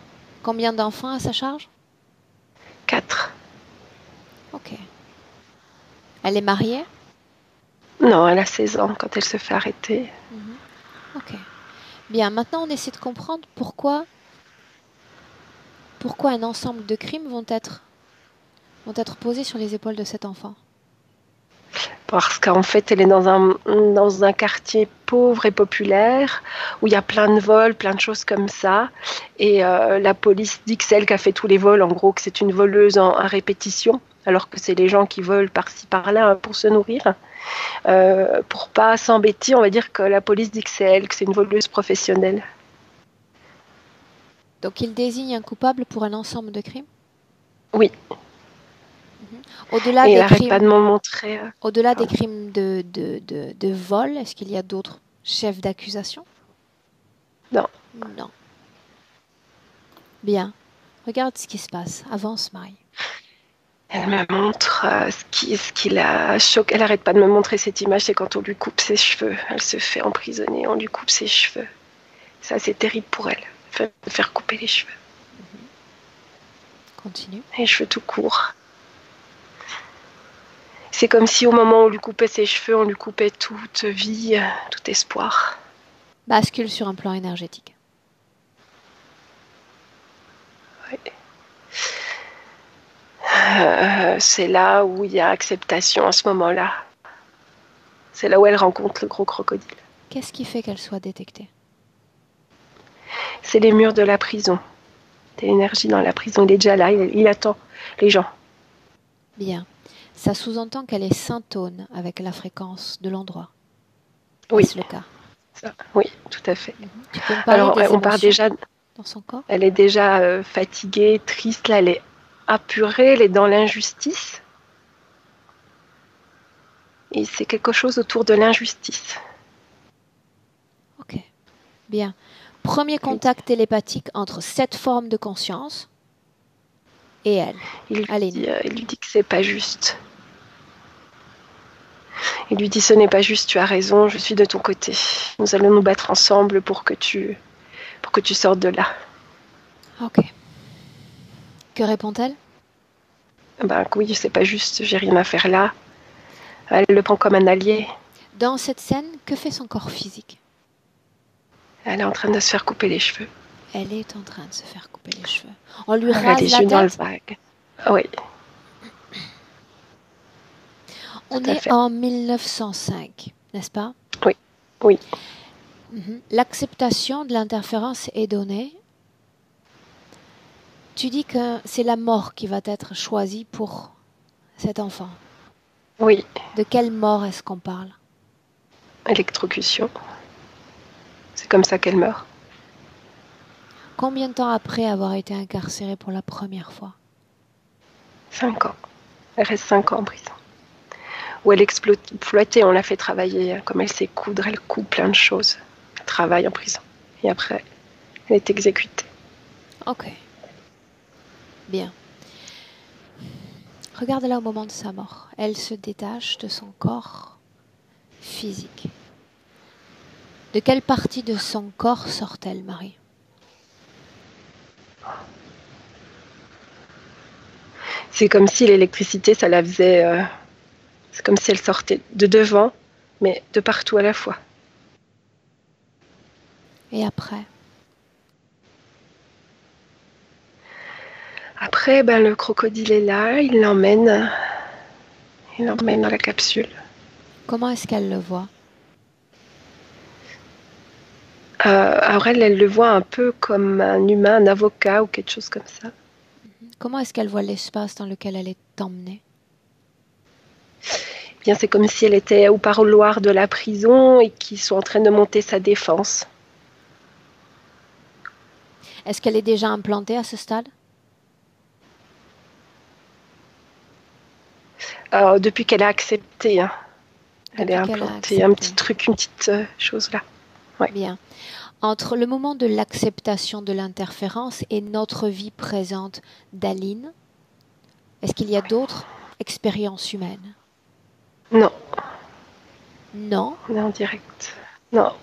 Combien d'enfants à sa charge? 4. Ok. Elle est mariée? Non, elle a 16 ans quand elle se fait arrêter. Ok. Bien, maintenant on essaie de comprendre pourquoi un ensemble de crimes vont être posés sur les épaules de cet enfant. Parce qu'en fait, elle est dans un quartier pauvre et populaire, où il y a plein de vols, plein de choses comme ça. Et la police dit que c'est elle qui a fait tous les vols, en gros, que c'est une voleuse à répétition, alors que c'est les gens qui volent par-ci par-là pour se nourrir. Pour pas s'embêter, on va dire que la police dit que c'est elle, que c'est une voleuse professionnelle. Donc il désigne un coupable pour un ensemble de crimes? Oui. Au-delà et des elle n'arrête crimes, pas de m'en montrer. au-delà des crimes de vol, est-ce qu'il y a d'autres chefs d'accusation? Non. Non. Bien. Regarde ce qui se passe. Avance, Marie. Elle me montre ce qui la choque. Elle n'arrête pas de me montrer cette image, c'est quand on lui coupe ses cheveux. Elle se fait emprisonner, on lui coupe ses cheveux. Ça, c'est terrible pour elle, de faire couper les cheveux. Continue. Les cheveux tout courts. C'est comme si au moment où on lui coupait ses cheveux, on lui coupait toute vie, tout espoir. Bascule sur un plan énergétique. Oui. C'est là où il y a acceptation à ce moment-là. C'est là où elle rencontre le gros crocodile. Qu'est-ce qui fait qu'elle soit détectée? C'est les murs de la prison. C'est l'énergie dans la prison. Il est déjà là, il attend les gens. Bien. Ça sous-entend qu'elle est syntone avec la fréquence de l'endroit. Oui. Est-ce le cas? Ça, oui, tout à fait. Tu peux me parler Alors, des on part émotions déjà. Dans son corps? Elle est déjà fatiguée, triste. Là, elle est apurée, elle est dans l'injustice. Et c'est quelque chose autour de l'injustice. Ok. Bien. Premier contact télépathique entre cette forme de conscience et elle. Il lui dit que c'est pas juste. Il lui dit ce n'est pas juste, tu as raison, je suis de ton côté. Nous allons nous battre ensemble pour que tu sortes de là. Ok. Que répond-elle? Ben oui, c'est pas juste, j'ai rien à faire là. Elle le prend comme un allié. Dans cette scène, que fait son corps physique? Elle est en train de se faire couper les cheveux. Elle est en train de se faire couper les cheveux. On lui Elle a rase les la yeux dans le tête? vague. Oui. On est en 1905, n'est-ce pas? Oui. Oui. L'acceptation de l'interférence est donnée. Tu dis que c'est la mort qui va être choisie pour cet enfant. Oui. De quelle mort est-ce qu'on parle? Électrocution. C'est comme ça qu'elle meurt. Combien de temps après avoir été incarcérée pour la première fois? 5 ans. Elle reste 5 ans en prison. Où elle est exploitée, on l'a fait travailler. Comme elle sait coudre, elle coud plein de choses. Elle travaille en prison. Et après, elle est exécutée. Ok. Bien. Regarde-la au moment de sa mort. Elle se détache de son corps physique. De quelle partie de son corps sort-elle, Marie? C'est comme si l'électricité, ça la faisait... c'est comme si elle sortait de devant, mais de partout à la fois. Et après? Après, le crocodile est là, il l'emmène dans la capsule. Comment est-ce qu'elle le voit? Aurel, elle le voit un peu comme un humain, un avocat ou quelque chose comme ça. Comment est-ce qu'elle voit l'espace dans lequel elle est emmenée? Bien, c'est comme si elle était au parloir de la prison et qu'ils sont en train de monter sa défense. Est-ce qu'elle est déjà implantée à ce stade? Depuis qu'elle a accepté, hein. Elle est implantée, un petit truc, une petite chose là. Ouais. Bien. Entre le moment de l'acceptation de l'interférence et notre vie présente d'Aline, est-ce qu'il y a d'autres expériences humaines? Non. Non. On est en direct. Non.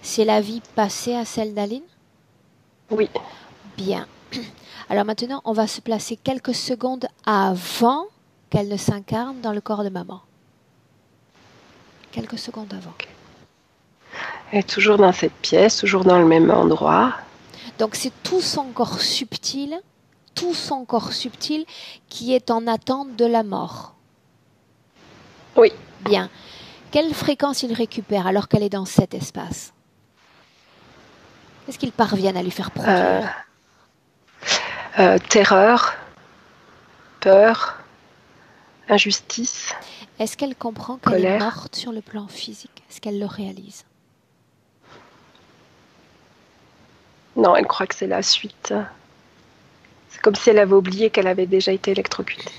C'est la vie passée à celle d'Aline? Oui. Bien. Alors maintenant, on va se placer quelques secondes avant qu'elle ne s'incarne dans le corps de maman. Quelques secondes avant. Okay. Elle est toujours dans cette pièce, toujours dans le même endroit. Donc c'est tout son corps subtil qui est en attente de la mort. Oui. Bien. Quelle fréquence il récupère alors qu'elle est dans cet espace? Est-ce qu'ils parviennent à lui faire produire? Terreur, peur, injustice. Est-ce qu'elle comprend qu'elle colère. est morte sur le plan physique? Est-ce qu'elle le réalise? Non, elle croit que c'est la suite. C'est comme si elle avait oublié qu'elle avait déjà été électrocutée.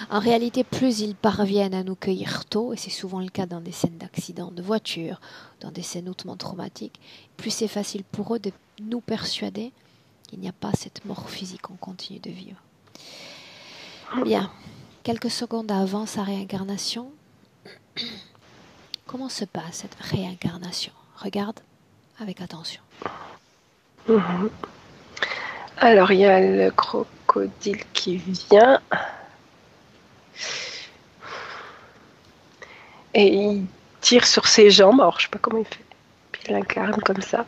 En réalité, plus ils parviennent à nous cueillir tôt, et c'est souvent le cas dans des scènes d'accident de voiture, dans des scènes hautement traumatiques, plus c'est facile pour eux de nous persuader qu'il n'y a pas cette mort physique qu'on continue de vivre. Bien, quelques secondes avant sa réincarnation, comment se passe cette réincarnation? Regarde avec attention. Alors, il y a le crocodile qui vient. Et il tire sur ses jambes. Alors, je ne sais pas comment il fait. Puis il l'incarne comme ça.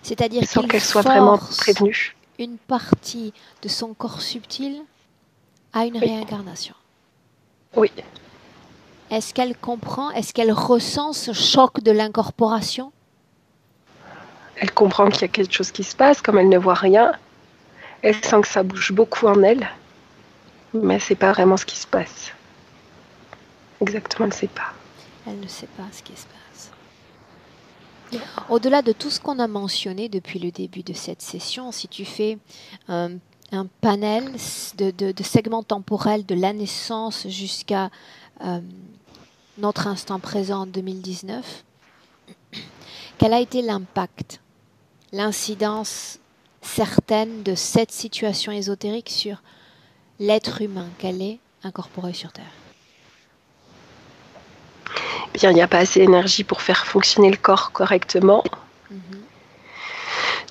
C'est-à-dire sans qu'il qu'elle soit force vraiment prévenue. Une partie de son corps subtil à une réincarnation. Oui. Est-ce qu'elle comprend, est-ce qu'elle ressent ce choc de l'incorporation? Elle comprend qu'il y a quelque chose qui se passe, comme elle ne voit rien. Elle sent que ça bouge beaucoup en elle, mais c'est pas vraiment ce qui se passe. Exactement, elle ne sait pas. Elle ne sait pas ce qui se passe. Au-delà de tout ce qu'on a mentionné depuis le début de cette session, si tu fais un panel de segments temporels de la naissance jusqu'à notre instant présent en 2019, quel a été l'impact, l'incidence certaine de cette situation ésotérique sur l'être humain qu'elle est incorporée sur Terre? Bien, il n'y a pas assez d'énergie pour faire fonctionner le corps correctement.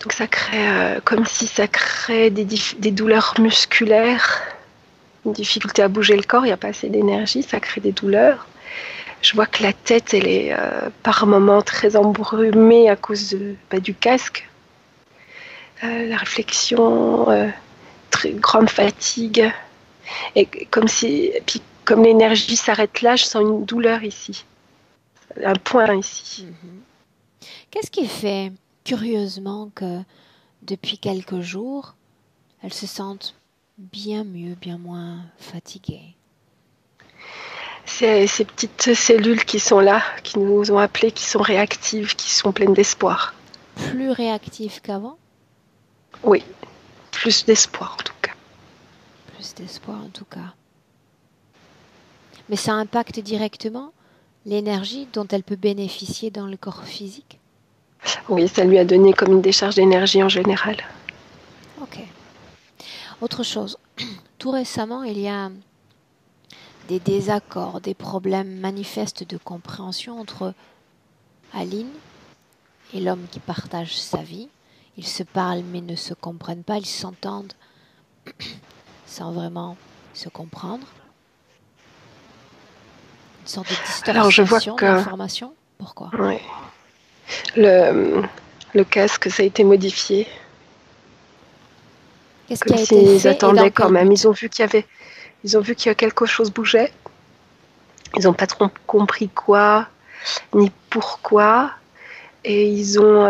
Donc ça crée comme si ça crée des douleurs musculaires, une difficulté à bouger le corps, il n'y a pas assez d'énergie, ça crée des douleurs. Je vois que la tête, elle est par moments très embrumée à cause du casque. La réflexion, très grande fatigue. Et puis comme l'énergie s'arrête là, je sens une douleur ici. Un point ici. Qu'est-ce qui fait, curieusement, que depuis quelques jours, elle se sente bien mieux, bien moins fatiguée? C'est ces petites cellules qui sont là, qui nous ont appelées, qui sont réactives, qui sont pleines d'espoir. Plus réactives qu'avant? Oui, plus d'espoir en tout cas. Plus d'espoir en tout cas. Mais ça impacte directement l'énergie dont elle peut bénéficier dans le corps physique? Oui, ça lui a donné comme une décharge d'énergie en général. Ok. Autre chose, tout récemment, il y a des désaccords, des problèmes manifestes de compréhension entre Aline et l'homme qui partage sa vie. Ils se parlent mais ne se comprennent pas, ils s'entendent sans vraiment se comprendre. Une sorte de distorsion d'information. Pourquoi? Oui. Le casque, ça a été modifié. Qu'est-ce qui a été fait? Ils attendaient quand même. Ils ont vu qu'il y a quelque chose bougeait. Ils n'ont pas trop compris quoi, ni pourquoi. Et ils ont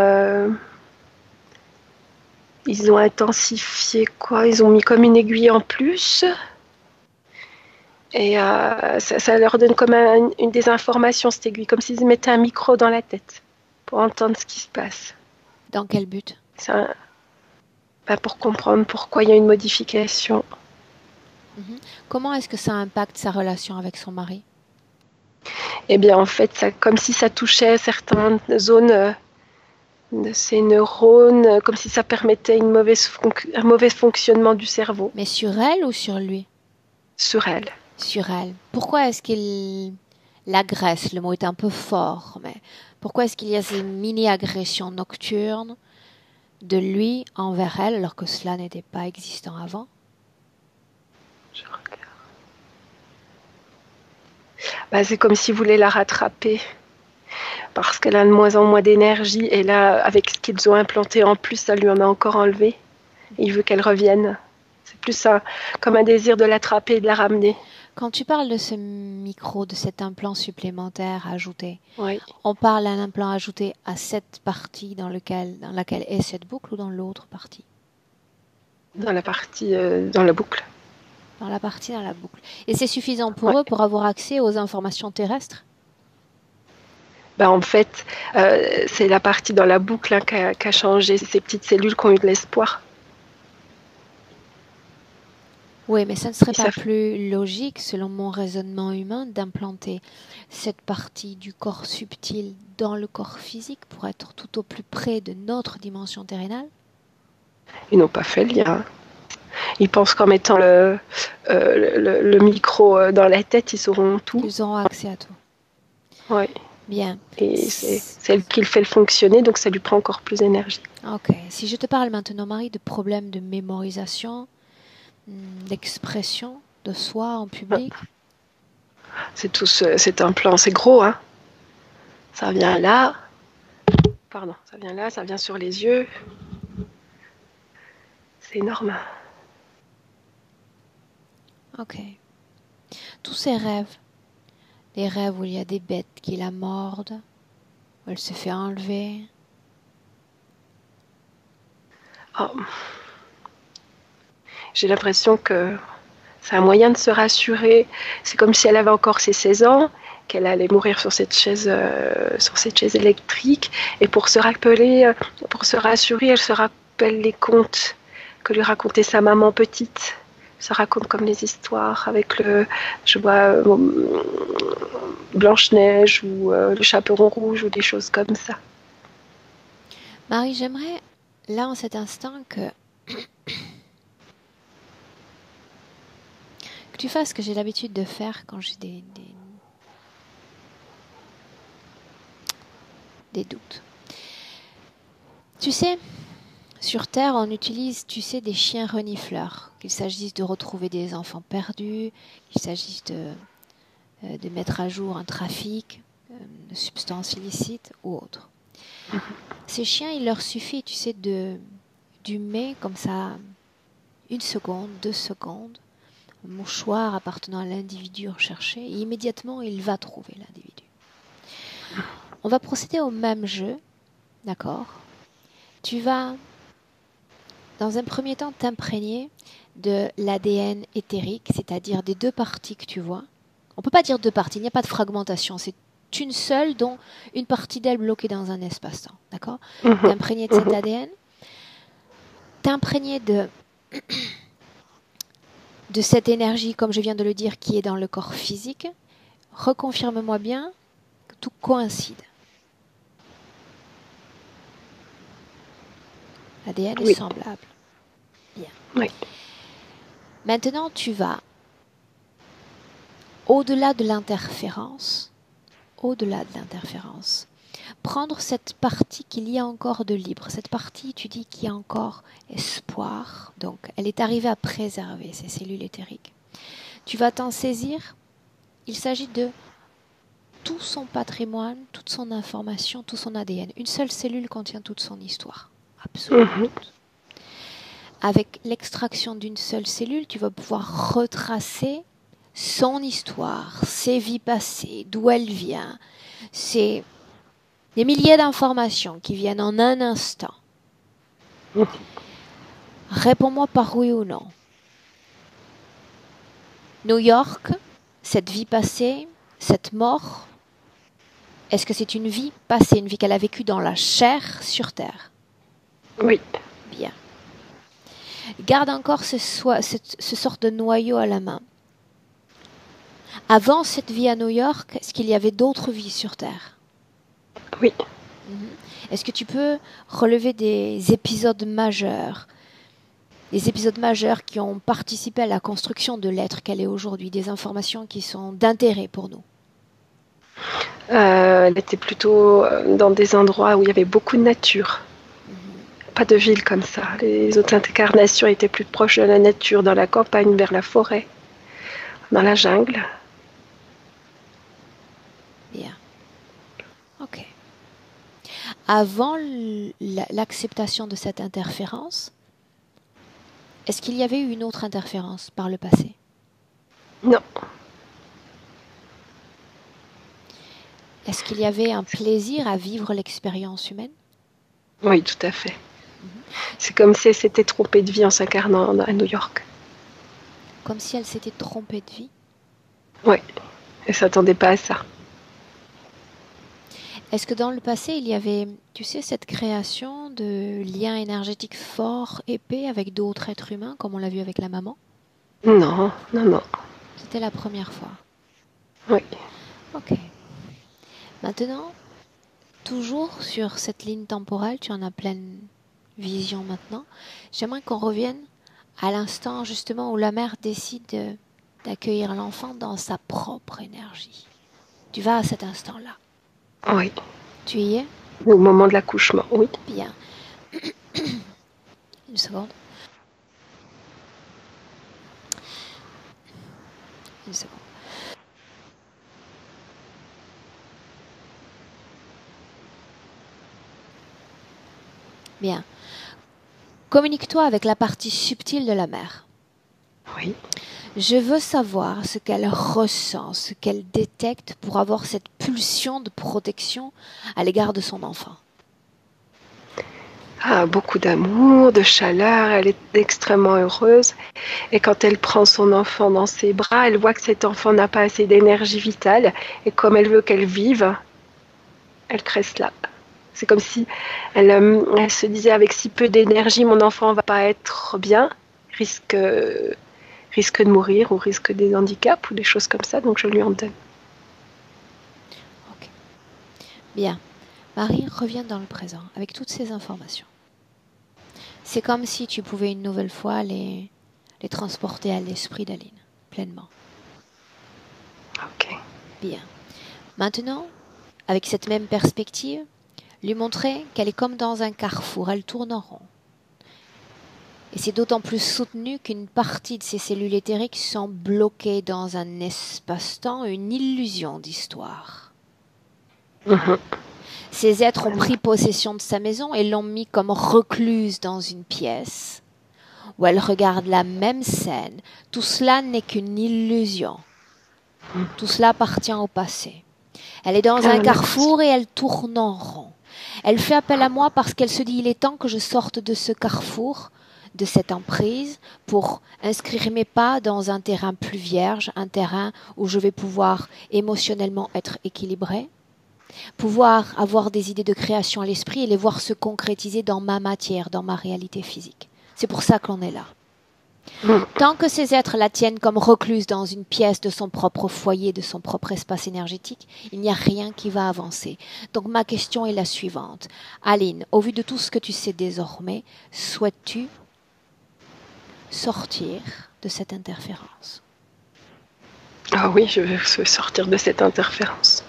intensifié quoi. Ils ont mis comme une aiguille en plus. Et ça leur donne comme une désinformation, cette aiguille, comme s'ils mettaient un micro dans la tête pour entendre ce qui se passe. Dans quel but? Pour comprendre pourquoi il y a une modification. Comment est-ce que ça impacte sa relation avec son mari? Eh bien, en fait, comme si ça touchait certaines zones de ses neurones, comme si ça permettait un mauvais fonctionnement du cerveau. Mais sur elle ou sur lui? Sur elle. Sur elle. Pourquoi est-ce qu'il l'agresse? Le mot est un peu fort, mais pourquoi est-ce qu'il y a ces mini-agressions nocturnes de lui envers elle, alors que cela n'était pas existant avant? Je regarde. C'est comme s'il voulait la rattraper. Parce qu'elle a de moins en moins d'énergie. Et là, avec ce qu'ils ont implanté en plus, ça lui en a encore enlevé. Et il veut qu'elle revienne. C'est plus comme un désir de l'attraper et de la ramener. Quand tu parles de ce micro, de cet implant supplémentaire ajouté, Oui. on parle d'un implant ajouté à cette partie dans laquelle est cette boucle ou dans l'autre partie? Dans la partie, dans la boucle. Dans la partie dans la boucle. Et c'est suffisant pour eux pour avoir accès aux informations terrestres? En fait, c'est la partie dans la boucle qui a changé. Ces petites cellules qui ont eu de l'espoir. Oui, mais ça ne serait pas plus logique, selon mon raisonnement humain, d'implanter cette partie du corps subtil dans le corps physique pour être tout au plus près de notre dimension terrénale? Ils n'ont pas fait le lien. Ils pensent qu'en mettant le micro dans la tête, ils sauront tout. Ils auront accès à tout. Oui. Bien. Et c'est elle qui le fait le fonctionner, donc ça lui prend encore plus d'énergie. Ok. Si je te parle maintenant, Marie, de problèmes de mémorisation, d'expression de soi en public. C'est tout cet implant, c'est gros, hein. Ça vient là. Pardon, ça vient là, ça vient sur les yeux. C'est énorme. Ok. Tous ces rêves, les rêves où il y a des bêtes qui la mordent, où elle se fait enlever. Oh. J'ai l'impression que c'est un moyen de se rassurer. C'est comme si elle avait encore ses 16 ans, qu'elle allait mourir sur cette chaise électrique. Et pour se rappeler, pour se rassurer, elle se rappelle les contes que lui racontait sa maman petite. Elle se raconte comme les histoires avec je vois Blanche-Neige ou le Chaperon Rouge ou des choses comme ça. Marie, j'aimerais, là en cet instant, que tu fasses ce que j'ai l'habitude de faire quand j'ai des doutes. Tu sais, sur Terre, on utilise, des chiens renifleurs, qu'il s'agisse de retrouver des enfants perdus, qu'il s'agisse de mettre à jour un trafic de substances illicites ou autres. Ces chiens, il leur suffit, d'humer comme ça 1 seconde, 2 secondes, un mouchoir appartenant à l'individu recherché, et immédiatement il va trouver l'individu. On va procéder au même jeu, d'accord? Tu vas, dans un premier temps, t'imprégner de l'ADN éthérique, c'est-à-dire des 2 parties que tu vois. On ne peut pas dire 2 parties, il n'y a pas de fragmentation, c'est une seule, dont une partie d'elle bloquée dans un espace-temps, d'accord? T'imprégner de cet ADN, t'imprégner de cette énergie, comme je viens de le dire, qui est dans le corps physique. Reconfirme-moi bien que tout coïncide. L'ADN est semblable. Bien. Oui. Maintenant, tu vas, au-delà de l'interférence, prendre cette partie qu'il y a encore de libre. Cette partie, tu dis qu'il y a encore espoir. Donc, elle est arrivée à préserver ces cellules éthériques. Tu vas t'en saisir. Il s'agit de tout son patrimoine, toute son information, tout son ADN. Une seule cellule contient toute son histoire. Absolument toute. Avec l'extraction d'une seule cellule, tu vas pouvoir retracer son histoire, ses vies passées, d'où elle vient. C'est des milliers d'informations qui viennent en un instant. Réponds-moi par oui ou non. New York, cette vie passée, cette mort, est-ce que c'est une vie passée, une vie qu'elle a vécue dans la chair sur Terre? Oui. Bien. Garde encore ce sort de noyau à la main. Avant cette vie à New York, est-ce qu'il y avait d'autres vies sur Terre? Oui. Est-ce que tu peux relever des épisodes majeurs qui ont participé à la construction de l'être qu'elle est aujourd'hui, des informations qui sont d'intérêt pour nous? Elle était plutôt dans des endroits où il y avait beaucoup de nature. pas de ville comme ça. Les autres incarnations étaient plus proches de la nature, dans la campagne, vers la forêt, dans la jungle. Bien. Ok. Avant l'acceptation de cette interférence, est-ce qu'il y avait eu une autre interférence par le passé? Non. Est-ce qu'il y avait un plaisir à vivre l'expérience humaine? Oui, tout à fait. C'est comme si elle s'était trompée de vie en s'incarnant à New York. Comme si elle s'était trompée de vie? Oui, elle ne s'attendait pas à ça. Est-ce que dans le passé, il y avait, tu sais, cette création de liens énergétiques forts, épais avec d'autres êtres humains, comme on l'a vu avec la maman? Non, non, non. C'était la première fois. Oui. Ok. Maintenant, toujours sur cette ligne temporelle, tu en as pleine vision maintenant. J'aimerais qu'on revienne à l'instant justement où la mère décide d'accueillir l'enfant dans sa propre énergie. Tu vas à cet instant-là. Oui. Tu y es? Au moment de l'accouchement, oui. Bien. Une seconde. Une seconde. Bien. Communique-toi avec la partie subtile de la mère. Oui. Je veux savoir ce qu'elle ressent, ce qu'elle détecte pour avoir cette pulsion de protection à l'égard de son enfant. Ah, beaucoup d'amour, de chaleur, elle est extrêmement heureuse. Et quand elle prend son enfant dans ses bras, elle voit que cet enfant n'a pas assez d'énergie vitale. Et comme elle veut qu'elle vive, elle crée là. C'est comme si elle se disait, avec si peu d'énergie, mon enfant va pas être bien, risque de mourir ou risque des handicaps ou des choses comme ça, donc je lui en donne. Ok. Bien. Marie revient dans le présent avec toutes ces informations. C'est comme si tu pouvais une nouvelle fois les transporter à l'esprit d'Aline, pleinement. Ok. Bien. Maintenant, avec cette même perspective, lui montrer qu'elle est comme dans un carrefour, elle tourne en rond. Et c'est d'autant plus soutenu qu'une partie de ces cellules éthériques sont bloquées dans un espace-temps, une illusion d'histoire. Ces êtres ont pris possession de sa maison et l'ont mis comme recluse dans une pièce où elle regarde la même scène. Tout cela n'est qu'une illusion. Tout cela appartient au passé. Elle est dans un carrefour et elle tourne en rond. Elle fait appel à moi parce qu'elle se dit, il est temps que je sorte de ce carrefour, de cette emprise, pour inscrire mes pas dans un terrain plus vierge, un terrain où je vais pouvoir émotionnellement être équilibrée, pouvoir avoir des idées de création à l'esprit et les voir se concrétiser dans ma matière, dans ma réalité physique. C'est pour ça qu'on est là. Tant que ces êtres la tiennent comme recluse dans une pièce de son propre foyer, de son propre espace énergétique, il n'y a rien qui va avancer. Donc ma question est la suivante. Aline, au vu de tout ce que tu sais désormais, souhaites-tu sortir de cette interférence? Ah oui, je veux sortir de cette interférence.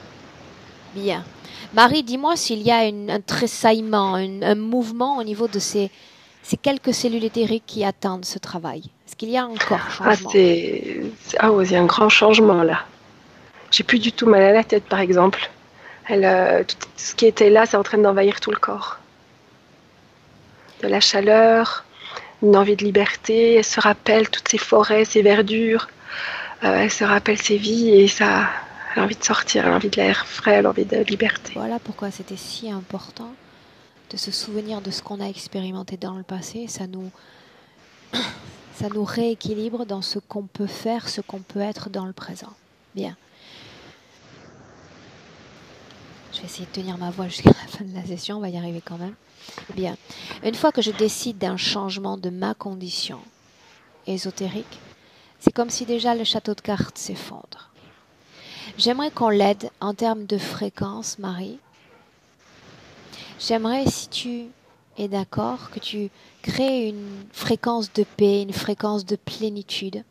Bien. Marie, dis-moi s'il y a un tressaillement, un mouvement au niveau de ces quelques cellules éthériques qui attendent ce travail. Est-ce qu'il y a encore changement? Oui, il y a un grand changement là. J'ai plus du tout mal à la tête, par exemple. Tout ce qui était là, c'est en train d'envahir tout le corps. De la chaleur, une envie de liberté. Elle se rappelle toutes ces forêts, ces verdures. Elle se rappelle ses vies et ça, elle a envie de sortir, elle a envie de l'air frais, elle a envie de liberté. Voilà pourquoi c'était si important de se souvenir de ce qu'on a expérimenté dans le passé. Ça nous rééquilibre dans ce qu'on peut faire, ce qu'on peut être dans le présent. Bien. Je vais essayer de tenir ma voix jusqu'à la fin de la session, on va y arriver quand même. Bien. Une fois que je décide d'un changement de ma condition ésotérique, c'est comme si déjà le château de cartes s'effondre. J'aimerais qu'on l'aide en termes de fréquence, Marie. J'aimerais, si tu es d'accord, que tu crées une fréquence de paix, une fréquence de plénitude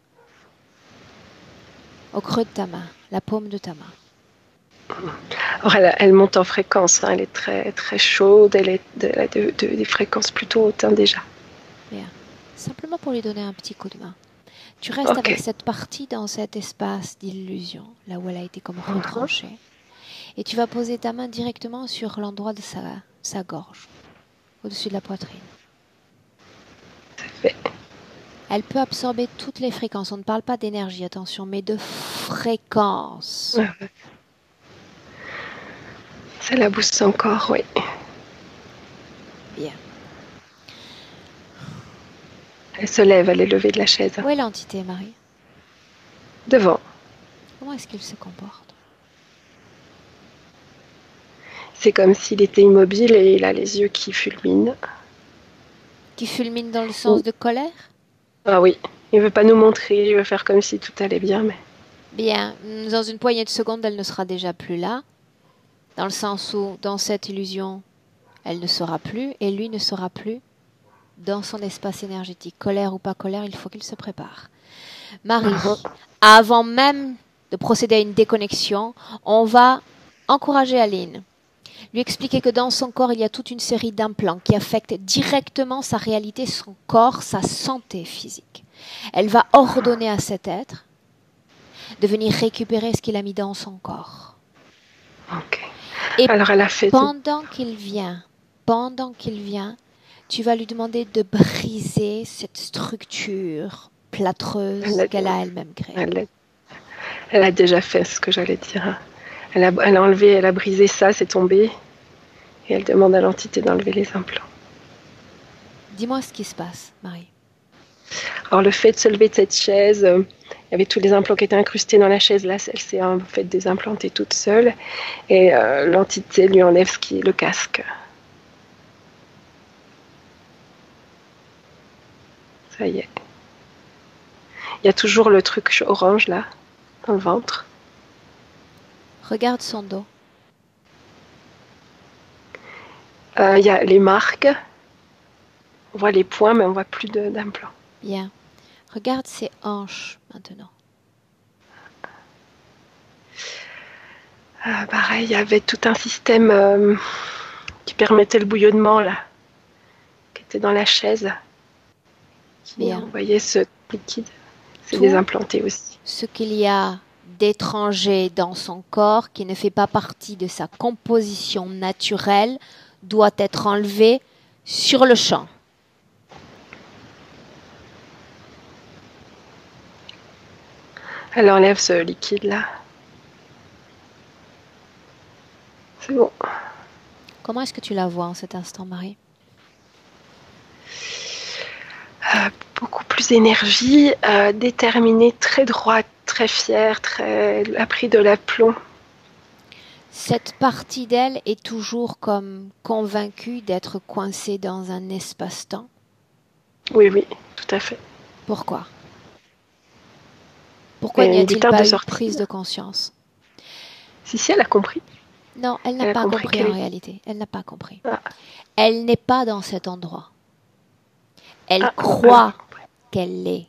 au creux de ta main, la paume de ta main. Alors elle monte en fréquence, hein, elle est très, très chaude, elle est des fréquences plutôt hautes hein, déjà. Bien. Simplement pour lui donner un petit coup de main. Tu restes avec cette partie dans cet espace d'illusion, là où elle a été comme retranchée. Et tu vas poser ta main directement sur l'endroit de sa gorge, au-dessus de la poitrine. C'est fait. Elle peut absorber toutes les fréquences. On ne parle pas d'énergie, attention, mais de fréquences. Ça la booste encore, oui. Bien. Elle se lève, elle est levée de la chaise. Où est l'entité, Marie? Devant. Comment est-ce qu'il se comporte? C'est comme s'il était immobile et il a les yeux qui fulminent. Qui fulmine dans le sens de colère? Ah oui, il veut pas nous montrer, il veut faire comme si tout allait bien, mais... Bien, dans une poignée de secondes, elle ne sera déjà plus là. Dans le sens où, dans cette illusion, elle ne sera plus et lui ne sera plus dans son espace énergétique. Colère ou pas colère, il faut qu'il se prépare. Marie, avant même de procéder à une déconnexion, on va encourager Aline. Lui expliquer que dans son corps, il y a toute une série d'implants qui affectent directement sa réalité, son corps, sa santé physique. Elle va ordonner à cet être de venir récupérer ce qu'il a mis dans son corps. Ok. Et alors elle a fait pendant qu'il vient, tu vas lui demander de briser cette structure plâtreuse qu'elle a elle-même créée. Elle a déjà fait ce que j'allais dire. Elle a enlevé, elle a brisé ça, c'est tombé. Et elle demande à l'entité d'enlever les implants. Dis-moi ce qui se passe, Marie. Alors le fait de se lever de cette chaise, il y avait tous les implants qui étaient incrustés dans la chaise. Là, elle s'est en fait désimplantée toute seule. Et l'entité lui enlève le casque. Ça y est. Il y a toujours le truc orange là, dans le ventre. Regarde son dos. Il y a les marques. On voit les points, mais on voit plus d'implants. Bien. Regarde ses hanches maintenant. Pareil, il y avait tout un système qui permettait le bouillonnement là, qui était dans la chaise. Bien. Vous voyez ce liquide, c'est desimplanté aussi. Ce qu'il y a d'étranger dans son corps, qui ne fait pas partie de sa composition naturelle, doit être enlevé sur le champ. Elle enlève ce liquide là. C'est bon. Comment est-ce que tu la vois en cet instant, Marie? Beaucoup plus d'énergie, déterminée, très droite, très fière, a pris de l'aplomb. Cette partie d'elle est toujours comme convaincue d'être coincée dans un espace-temps? Oui, oui, tout à fait. Pourquoi? Pourquoi n'y a-t-il pas eu prise de conscience? Si, elle a compris. Non, elle n'a pas compris en réalité. Elle n'a pas compris. Elle n'est pas dans cet endroit. Elle croit qu'elle est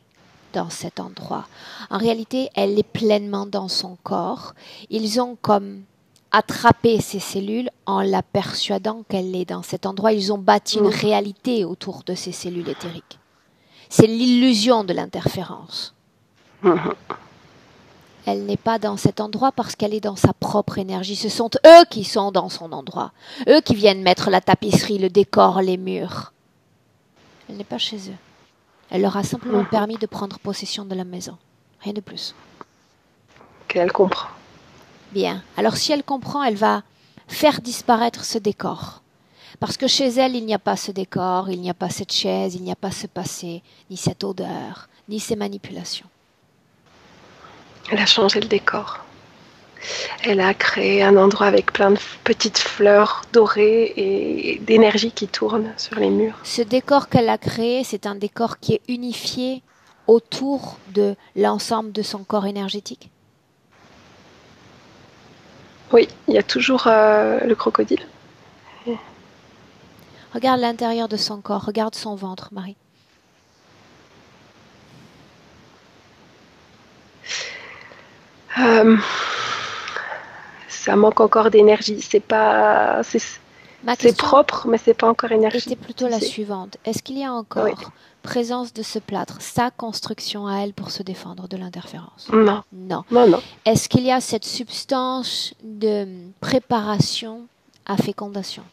dans cet endroit. En réalité, elle est pleinement dans son corps. Ils ont comme attrapé ces cellules en la persuadant qu'elle est dans cet endroit. Ils ont bâti une réalité autour de ces cellules éthériques. C'est l'illusion de l'interférence. Elle n'est pas dans cet endroit parce qu'elle est dans sa propre énergie. Ce sont eux qui sont dans son endroit. Eux qui viennent mettre la tapisserie, le décor, les murs. Elle n'est pas chez eux. Elle leur a simplement permis de prendre possession de la maison. Rien de plus. Elle comprend. Bien. Alors si elle comprend, elle va faire disparaître ce décor. Parce que chez elle, il n'y a pas ce décor, il n'y a pas cette chaise, il n'y a pas ce passé, ni cette odeur, ni ces manipulations. Elle a changé le décor. Elle a créé un endroit avec plein de petites fleurs dorées et d'énergie qui tournent sur les murs. Ce décor qu'elle a créé, c'est un décor qui est unifié autour de l'ensemble de son corps énergétique? Oui, il y a toujours le crocodile. Regarde l'intérieur de son corps, regarde son ventre, Marie. ça manque encore d'énergie. C'est propre, mais c'est pas encore énergique. Était plutôt la suivante. Est-ce qu'il y a encore présence de ce plâtre, sa construction à elle pour se défendre de l'interférence? Non. Non. Non. Est-ce qu'il y a cette substance de préparation à fécondation?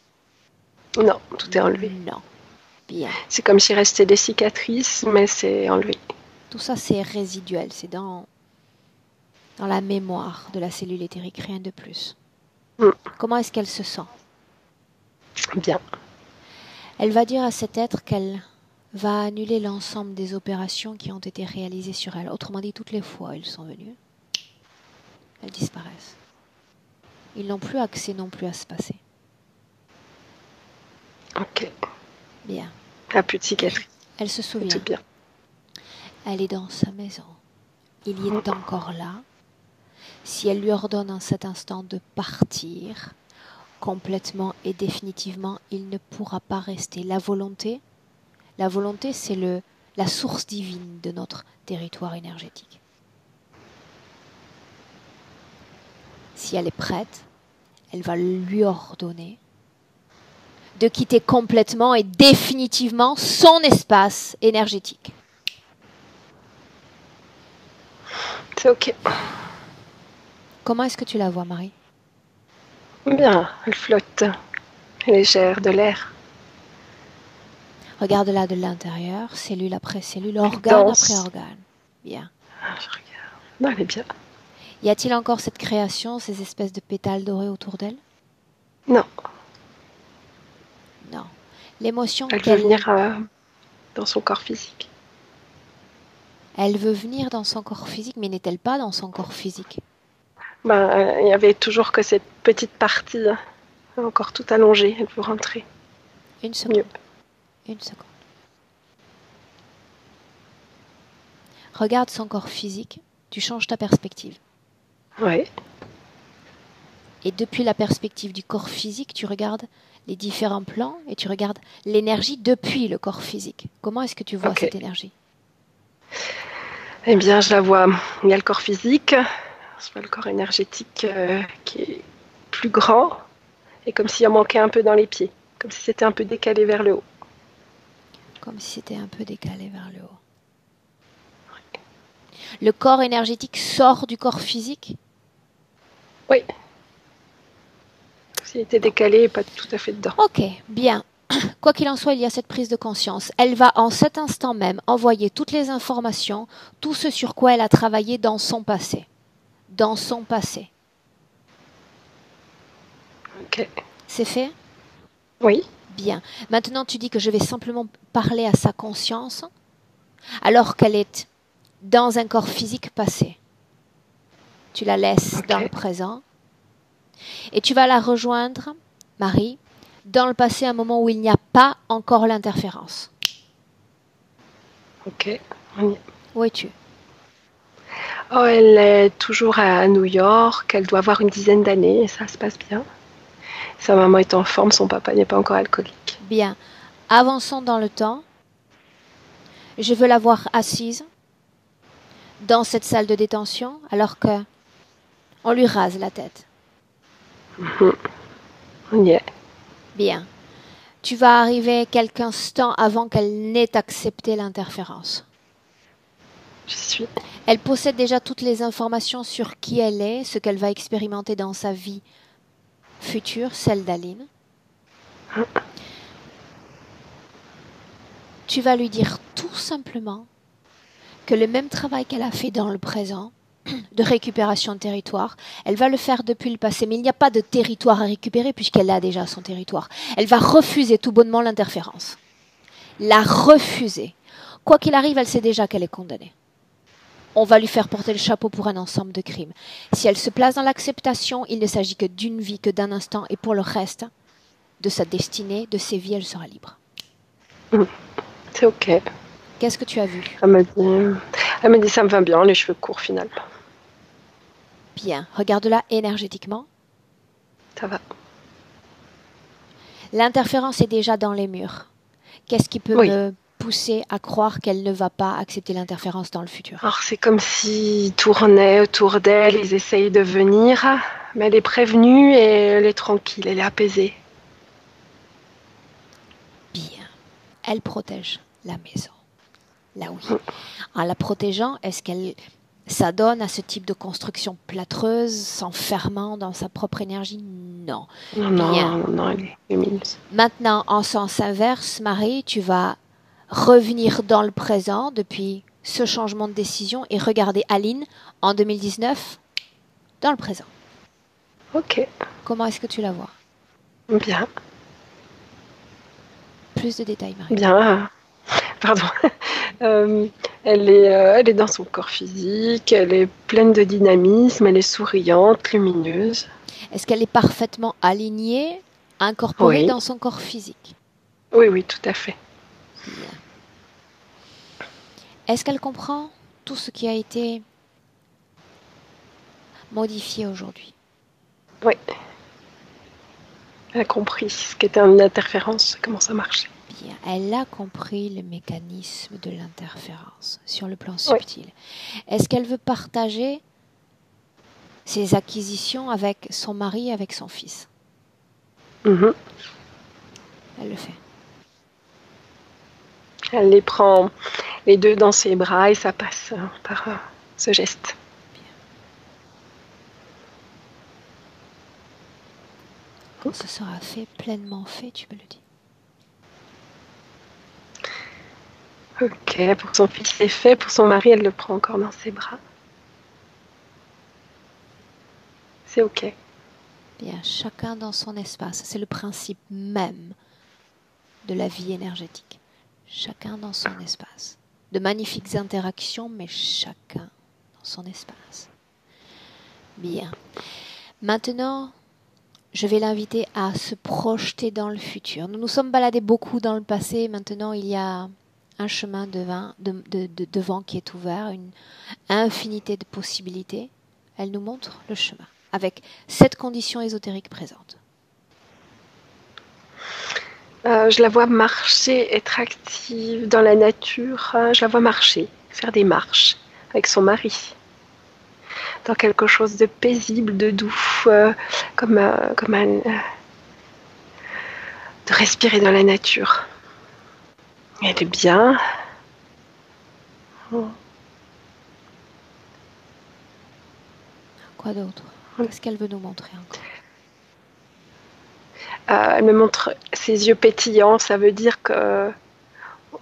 Non, tout est enlevé. Non. Bien. C'est comme s'il restait des cicatrices, mais c'est enlevé. Tout ça, c'est résiduel. C'est dans la mémoire de la cellule éthérique, rien de plus. Comment est-ce qu'elle se sent? Bien. Elle va dire à cet être qu'elle va annuler l'ensemble des opérations qui ont été réalisées sur elle. Autrement dit, toutes les fois où ils sont venus, elles disparaissent. Ils n'ont plus accès non plus à se passer. Ok. Bien. La plus de cicatrices. Elle se souvient. Tout bien. Elle est dans sa maison. Il y est encore là. Si elle lui ordonne en cet instant de partir, complètement et définitivement, il ne pourra pas rester. La volonté, c'est la source divine de notre territoire énergétique. Si elle est prête, elle va lui ordonner de quitter complètement et définitivement son espace énergétique. C'est ok. Comment est-ce que tu la vois, Marie? Bien, elle flotte, légère de l'air. Regarde-la de l'intérieur, cellule après cellule, organe après organe. Bien. Je regarde. Non, elle est bien. Y a-t-il encore cette création, ces espèces de pétales dorés autour d'elle? Non. Non. L'émotion elle veut venir dans son corps physique. Elle veut venir dans son corps physique, mais n'est-elle pas dans son corps physique? Il y avait toujours que cette petite partie, encore tout allongée. Elle veut rentrer. Une seconde. Mieux. Une seconde. Regarde son corps physique, tu changes ta perspective. Oui. Et depuis la perspective du corps physique, tu regardes les différents plans et tu regardes l'énergie depuis le corps physique. Comment est-ce que tu vois cette énergie? Eh bien, je la vois. Il y a le corps physique, je vois le corps énergétique qui est plus grand et comme s'il en manquait un peu dans les pieds, comme si c'était un peu décalé vers le haut. Comme si c'était un peu décalé vers le haut. Le corps énergétique sort du corps physique? Oui. S'il était décalé et pas tout à fait dedans. Ok, bien. Quoi qu'il en soit, il y a cette prise de conscience. Elle va en cet instant même envoyer toutes les informations, tout ce sur quoi elle a travaillé dans son passé. Dans son passé. Ok. C'est fait? Oui. Bien. Maintenant, tu dis que je vais simplement parler à sa conscience alors qu'elle est dans un corps physique passé. Tu la laisses dans le présent et tu vas la rejoindre, Marie, dans le passé, à un moment où il n'y a pas encore l'interférence. Ok. Où es-tu? Oh, elle est toujours à New York, elle doit avoir une dizaine d'années et ça se passe bien. Sa maman est en forme, son papa n'est pas encore alcoolique. Bien. Avançons dans le temps. Je veux la voir assise dans cette salle de détention alors que on lui rase la tête. On y est. Bien. Tu vas arriver quelques instants avant qu'elle n'ait accepté l'interférence. J'y suis. Elle possède déjà toutes les informations sur qui elle est, ce qu'elle va expérimenter dans sa vie future, celle d'Aline. Tu vas lui dire tout simplement que le même travail qu'elle a fait dans le présent, de récupération de territoire, elle va le faire depuis le passé. Mais il n'y a pas de territoire à récupérer puisqu'elle a déjà son territoire. Elle va refuser tout bonnement l'interférence. La refuser. Quoi qu'il arrive, elle sait déjà qu'elle est condamnée. On va lui faire porter le chapeau pour un ensemble de crimes. Si elle se place dans l'acceptation, il ne s'agit que d'une vie, que d'un instant, et pour le reste de sa destinée, de ses vies, elle sera libre. C'est ok. Qu'est-ce que tu as vu? Elle m'a dit ça me va bien, les cheveux courts finalement. Bien. Regarde-la énergétiquement. Ça va. L'interférence est déjà dans les murs. Qu'est-ce qui peut me pousser à croire qu'elle ne va pas accepter l'interférence dans le futur? Alors c'est comme s'ils tournaient autour d'elle, ils essayent de venir. Mais elle est prévenue et elle est tranquille, elle est apaisée. Bien. Elle protège la maison. Là oui. En la protégeant, est-ce qu'elle s'adonne à ce type de construction plâtreuse, s'enfermant dans sa propre énergie? Non. Non, elle est lumineuse. Maintenant, en sens inverse, Marie, tu vas revenir dans le présent depuis ce changement de décision et regarder Aline en 2019 dans le présent. Ok. Comment est-ce que tu la vois? Bien. Plus de détails, Marie. Bien. Pardon. Elle est dans son corps physique, elle est pleine de dynamisme, elle est souriante, lumineuse. Est-ce qu'elle est parfaitement alignée, incorporée Oui. dans son corps physique? Oui, tout à fait. Bien. Est-ce qu'elle comprend tout ce qui a été modifié aujourd'hui? Oui. Elle a compris ce qu'était une interférence, comment ça marchait. Bien. Elle a compris le mécanisme de l'interférence sur le plan subtil. Oui. Est-ce qu'elle veut partager ses acquisitions avec son mari, avec son fils? Mm-hmm. Elle le fait. Elle les prend les deux dans ses bras et ça passe par ce geste. Quand ce sera fait, pleinement fait, tu me le dis. Ok, pour son fils c'est fait, pour son mari elle le prend encore dans ses bras. C'est ok. Bien, chacun dans son espace. C'est le principe même de la vie énergétique. Chacun dans son espace. De magnifiques interactions, mais chacun dans son espace. Bien. Maintenant, je vais l'inviter à se projeter dans le futur. Nous nous sommes baladés beaucoup dans le passé. Maintenant, il y a un chemin devant qui est ouvert, une infinité de possibilités. Elle nous montre le chemin, avec cette condition ésotérique présente. Je la vois marcher, être active dans la nature. Je la vois marcher, faire des marches avec son mari. Dans quelque chose de paisible, de doux, comme de respirer dans la nature. Elle est bien. Quoi d'autre? Qu'est-ce qu'elle veut nous montrer encore? Elle me montre ses yeux pétillants, ça veut dire que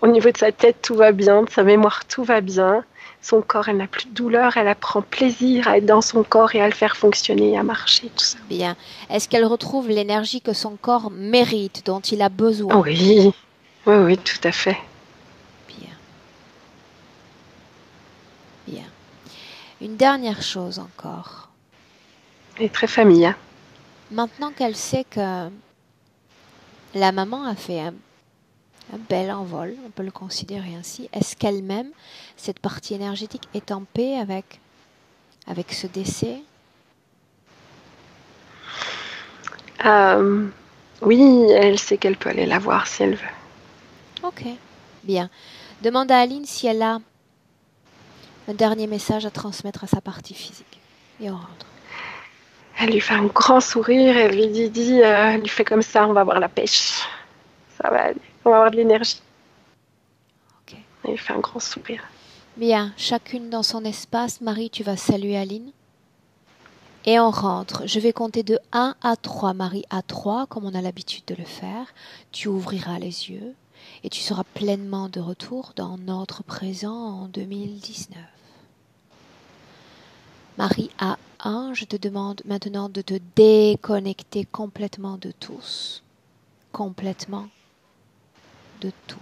au niveau de sa tête, tout va bien, de sa mémoire, tout va bien. Son corps, elle n'a plus de douleur, elle prend plaisir à être dans son corps et à le faire fonctionner, à marcher, tout ça. Bien. Est-ce qu'elle retrouve l'énergie que son corps mérite, dont il a besoin? Oui, tout à fait. Bien. Bien. Une dernière chose encore. Elle est très familière. Maintenant qu'elle sait que la maman a fait un bel envol, on peut le considérer ainsi, est-ce qu'elle-même, cette partie énergétique, est en paix avec ce décès? Oui, elle sait qu'elle peut aller la voir si elle veut. Ok, bien. Demande à Aline si elle a un dernier message à transmettre à sa partie physique. Et on rentre. Elle lui fait un grand sourire, elle lui dit elle lui fait comme ça, on va avoir la pêche. Ça va aller, on va avoir de l'énergie. Ok. Elle lui fait un grand sourire. Bien, chacune dans son espace. Marie, tu vas saluer Aline. Et on rentre. Je vais compter de 1 à 3. Marie, à 3, comme on a l'habitude de le faire. Tu ouvriras les yeux et tu seras pleinement de retour dans notre présent en 2019. Marie, à 1, je te demande maintenant de te déconnecter complètement de tous. Complètement de tout.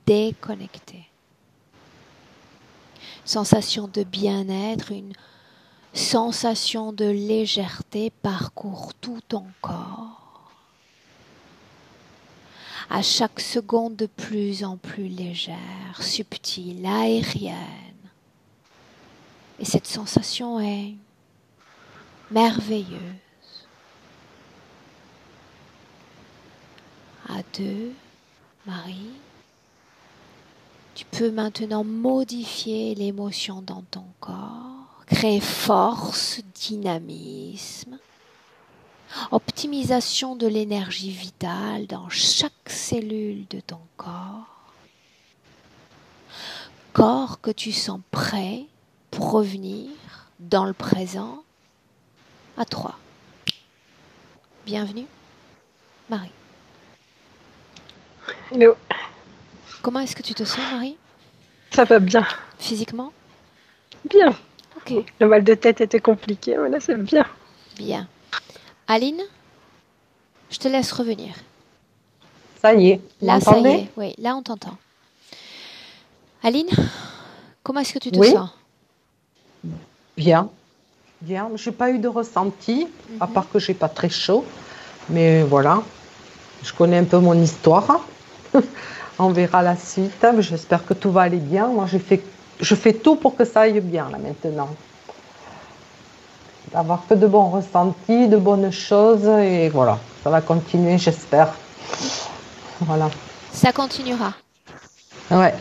Déconnecter. Sensation de bien-être, une sensation de légèreté parcourt tout ton corps. À chaque seconde de plus en plus légère, subtile, aérienne. Et cette sensation est merveilleuse. À 2, Marie, tu peux maintenant modifier l'émotion dans ton corps créer force, dynamisme, optimisation de l'énergie vitale dans chaque cellule de ton corps. Corps que tu sens prêt pour revenir dans le présent à 3. Bienvenue, Marie. Hello. Comment est-ce que tu te sens, Marie? Ça va bien. Physiquement? Bien. Ok. Le mal de tête était compliqué, mais là c'est bien. Bien. Aline, je te laisse revenir. Ça y est. Là, ça y est. Oui, là, on t'entend. Aline, comment est-ce que tu te sens? Bien. Bien. Je n'ai pas eu de ressenti, à part que je n'ai pas très chaud. Mais voilà. Je connais un peu mon histoire. On verra la suite. J'espère que tout va aller bien. Moi, je fais tout pour que ça aille bien, là, maintenant. D'avoir que de bons ressentis, de bonnes choses. Et voilà. Ça va continuer, j'espère. Voilà. Ça continuera. Ouais.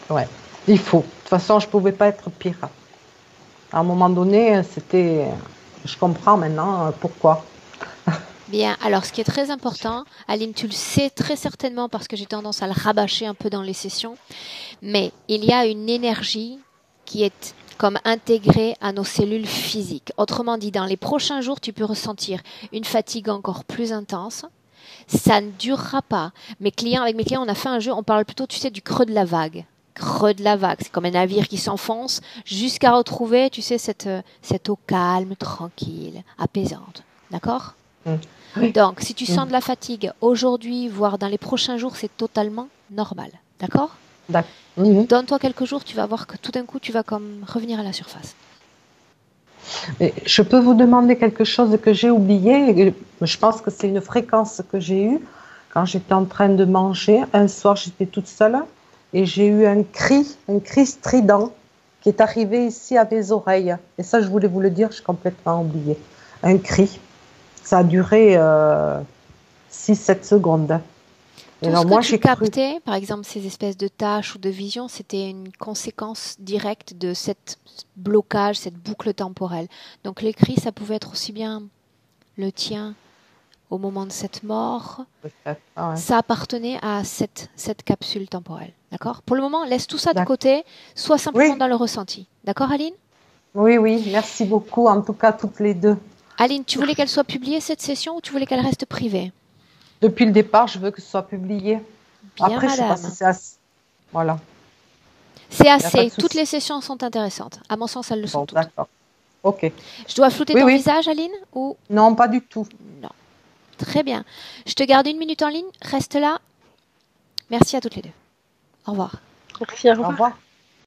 Ouais. Il faut. De toute façon, je ne pouvais pas être pire. À un moment donné, c'était... Je comprends maintenant pourquoi. Bien, alors ce qui est très important, Aline, tu le sais très certainement parce que j'ai tendance à le rabâcher un peu dans les sessions, mais il y a une énergie qui est comme intégrée à nos cellules physiques. Autrement dit, dans les prochains jours, tu peux ressentir une fatigue encore plus intense. Ça ne durera pas. Avec mes clients, on a fait un jeu, on parle plutôt, tu sais, du creux de la vague. Creux de la vague, c'est comme un navire qui s'enfonce jusqu'à retrouver, tu sais, cette eau calme, tranquille, apaisante. D'accord ? Oui. Donc, si tu sens de la fatigue aujourd'hui, voire dans les prochains jours, c'est totalement normal. D'accord ? D'accord. Donne-toi quelques jours, tu vas voir que tout d'un coup, tu vas comme revenir à la surface. Et je peux vous demander quelque chose que j'ai oublié. Je pense que c'est une fréquence que j'ai eue quand j'étais en train de manger. Un soir, j'étais toute seule et j'ai eu un cri strident qui est arrivé ici à mes oreilles. Et ça, je voulais vous le dire, j'ai complètement oublié. Un cri. Ça a duré 6-7 secondes. Tout ce que tu captais, par exemple ces espèces de taches ou de visions, c'était une conséquence directe de cet blocage, cette boucle temporelle. Donc les cris, ça pouvait être aussi bien le tien au moment de cette mort. Ah ouais. Ça appartenait à cette capsule temporelle. D'accord ? Pour le moment, laisse tout ça de côté, sois simplement dans le ressenti. D'accord, Aline ? Oui, merci beaucoup, en tout cas toutes les deux. Aline, tu voulais qu'elle soit publiée cette session ou tu voulais qu'elle reste privée ? Depuis le départ, je veux que ce soit publié. Bien, après, madame. Je sais pas si c'est assez. Voilà. C'est assez. Toutes les sessions sont intéressantes. À mon sens, elles le sont toutes. D'accord. Ok. Je dois flouter ton visage, Aline, ou... Non, pas du tout. Non. Très bien. Je te garde 1 minute en ligne. Reste là. Merci à toutes les deux. Au revoir. Merci, au revoir. Au revoir.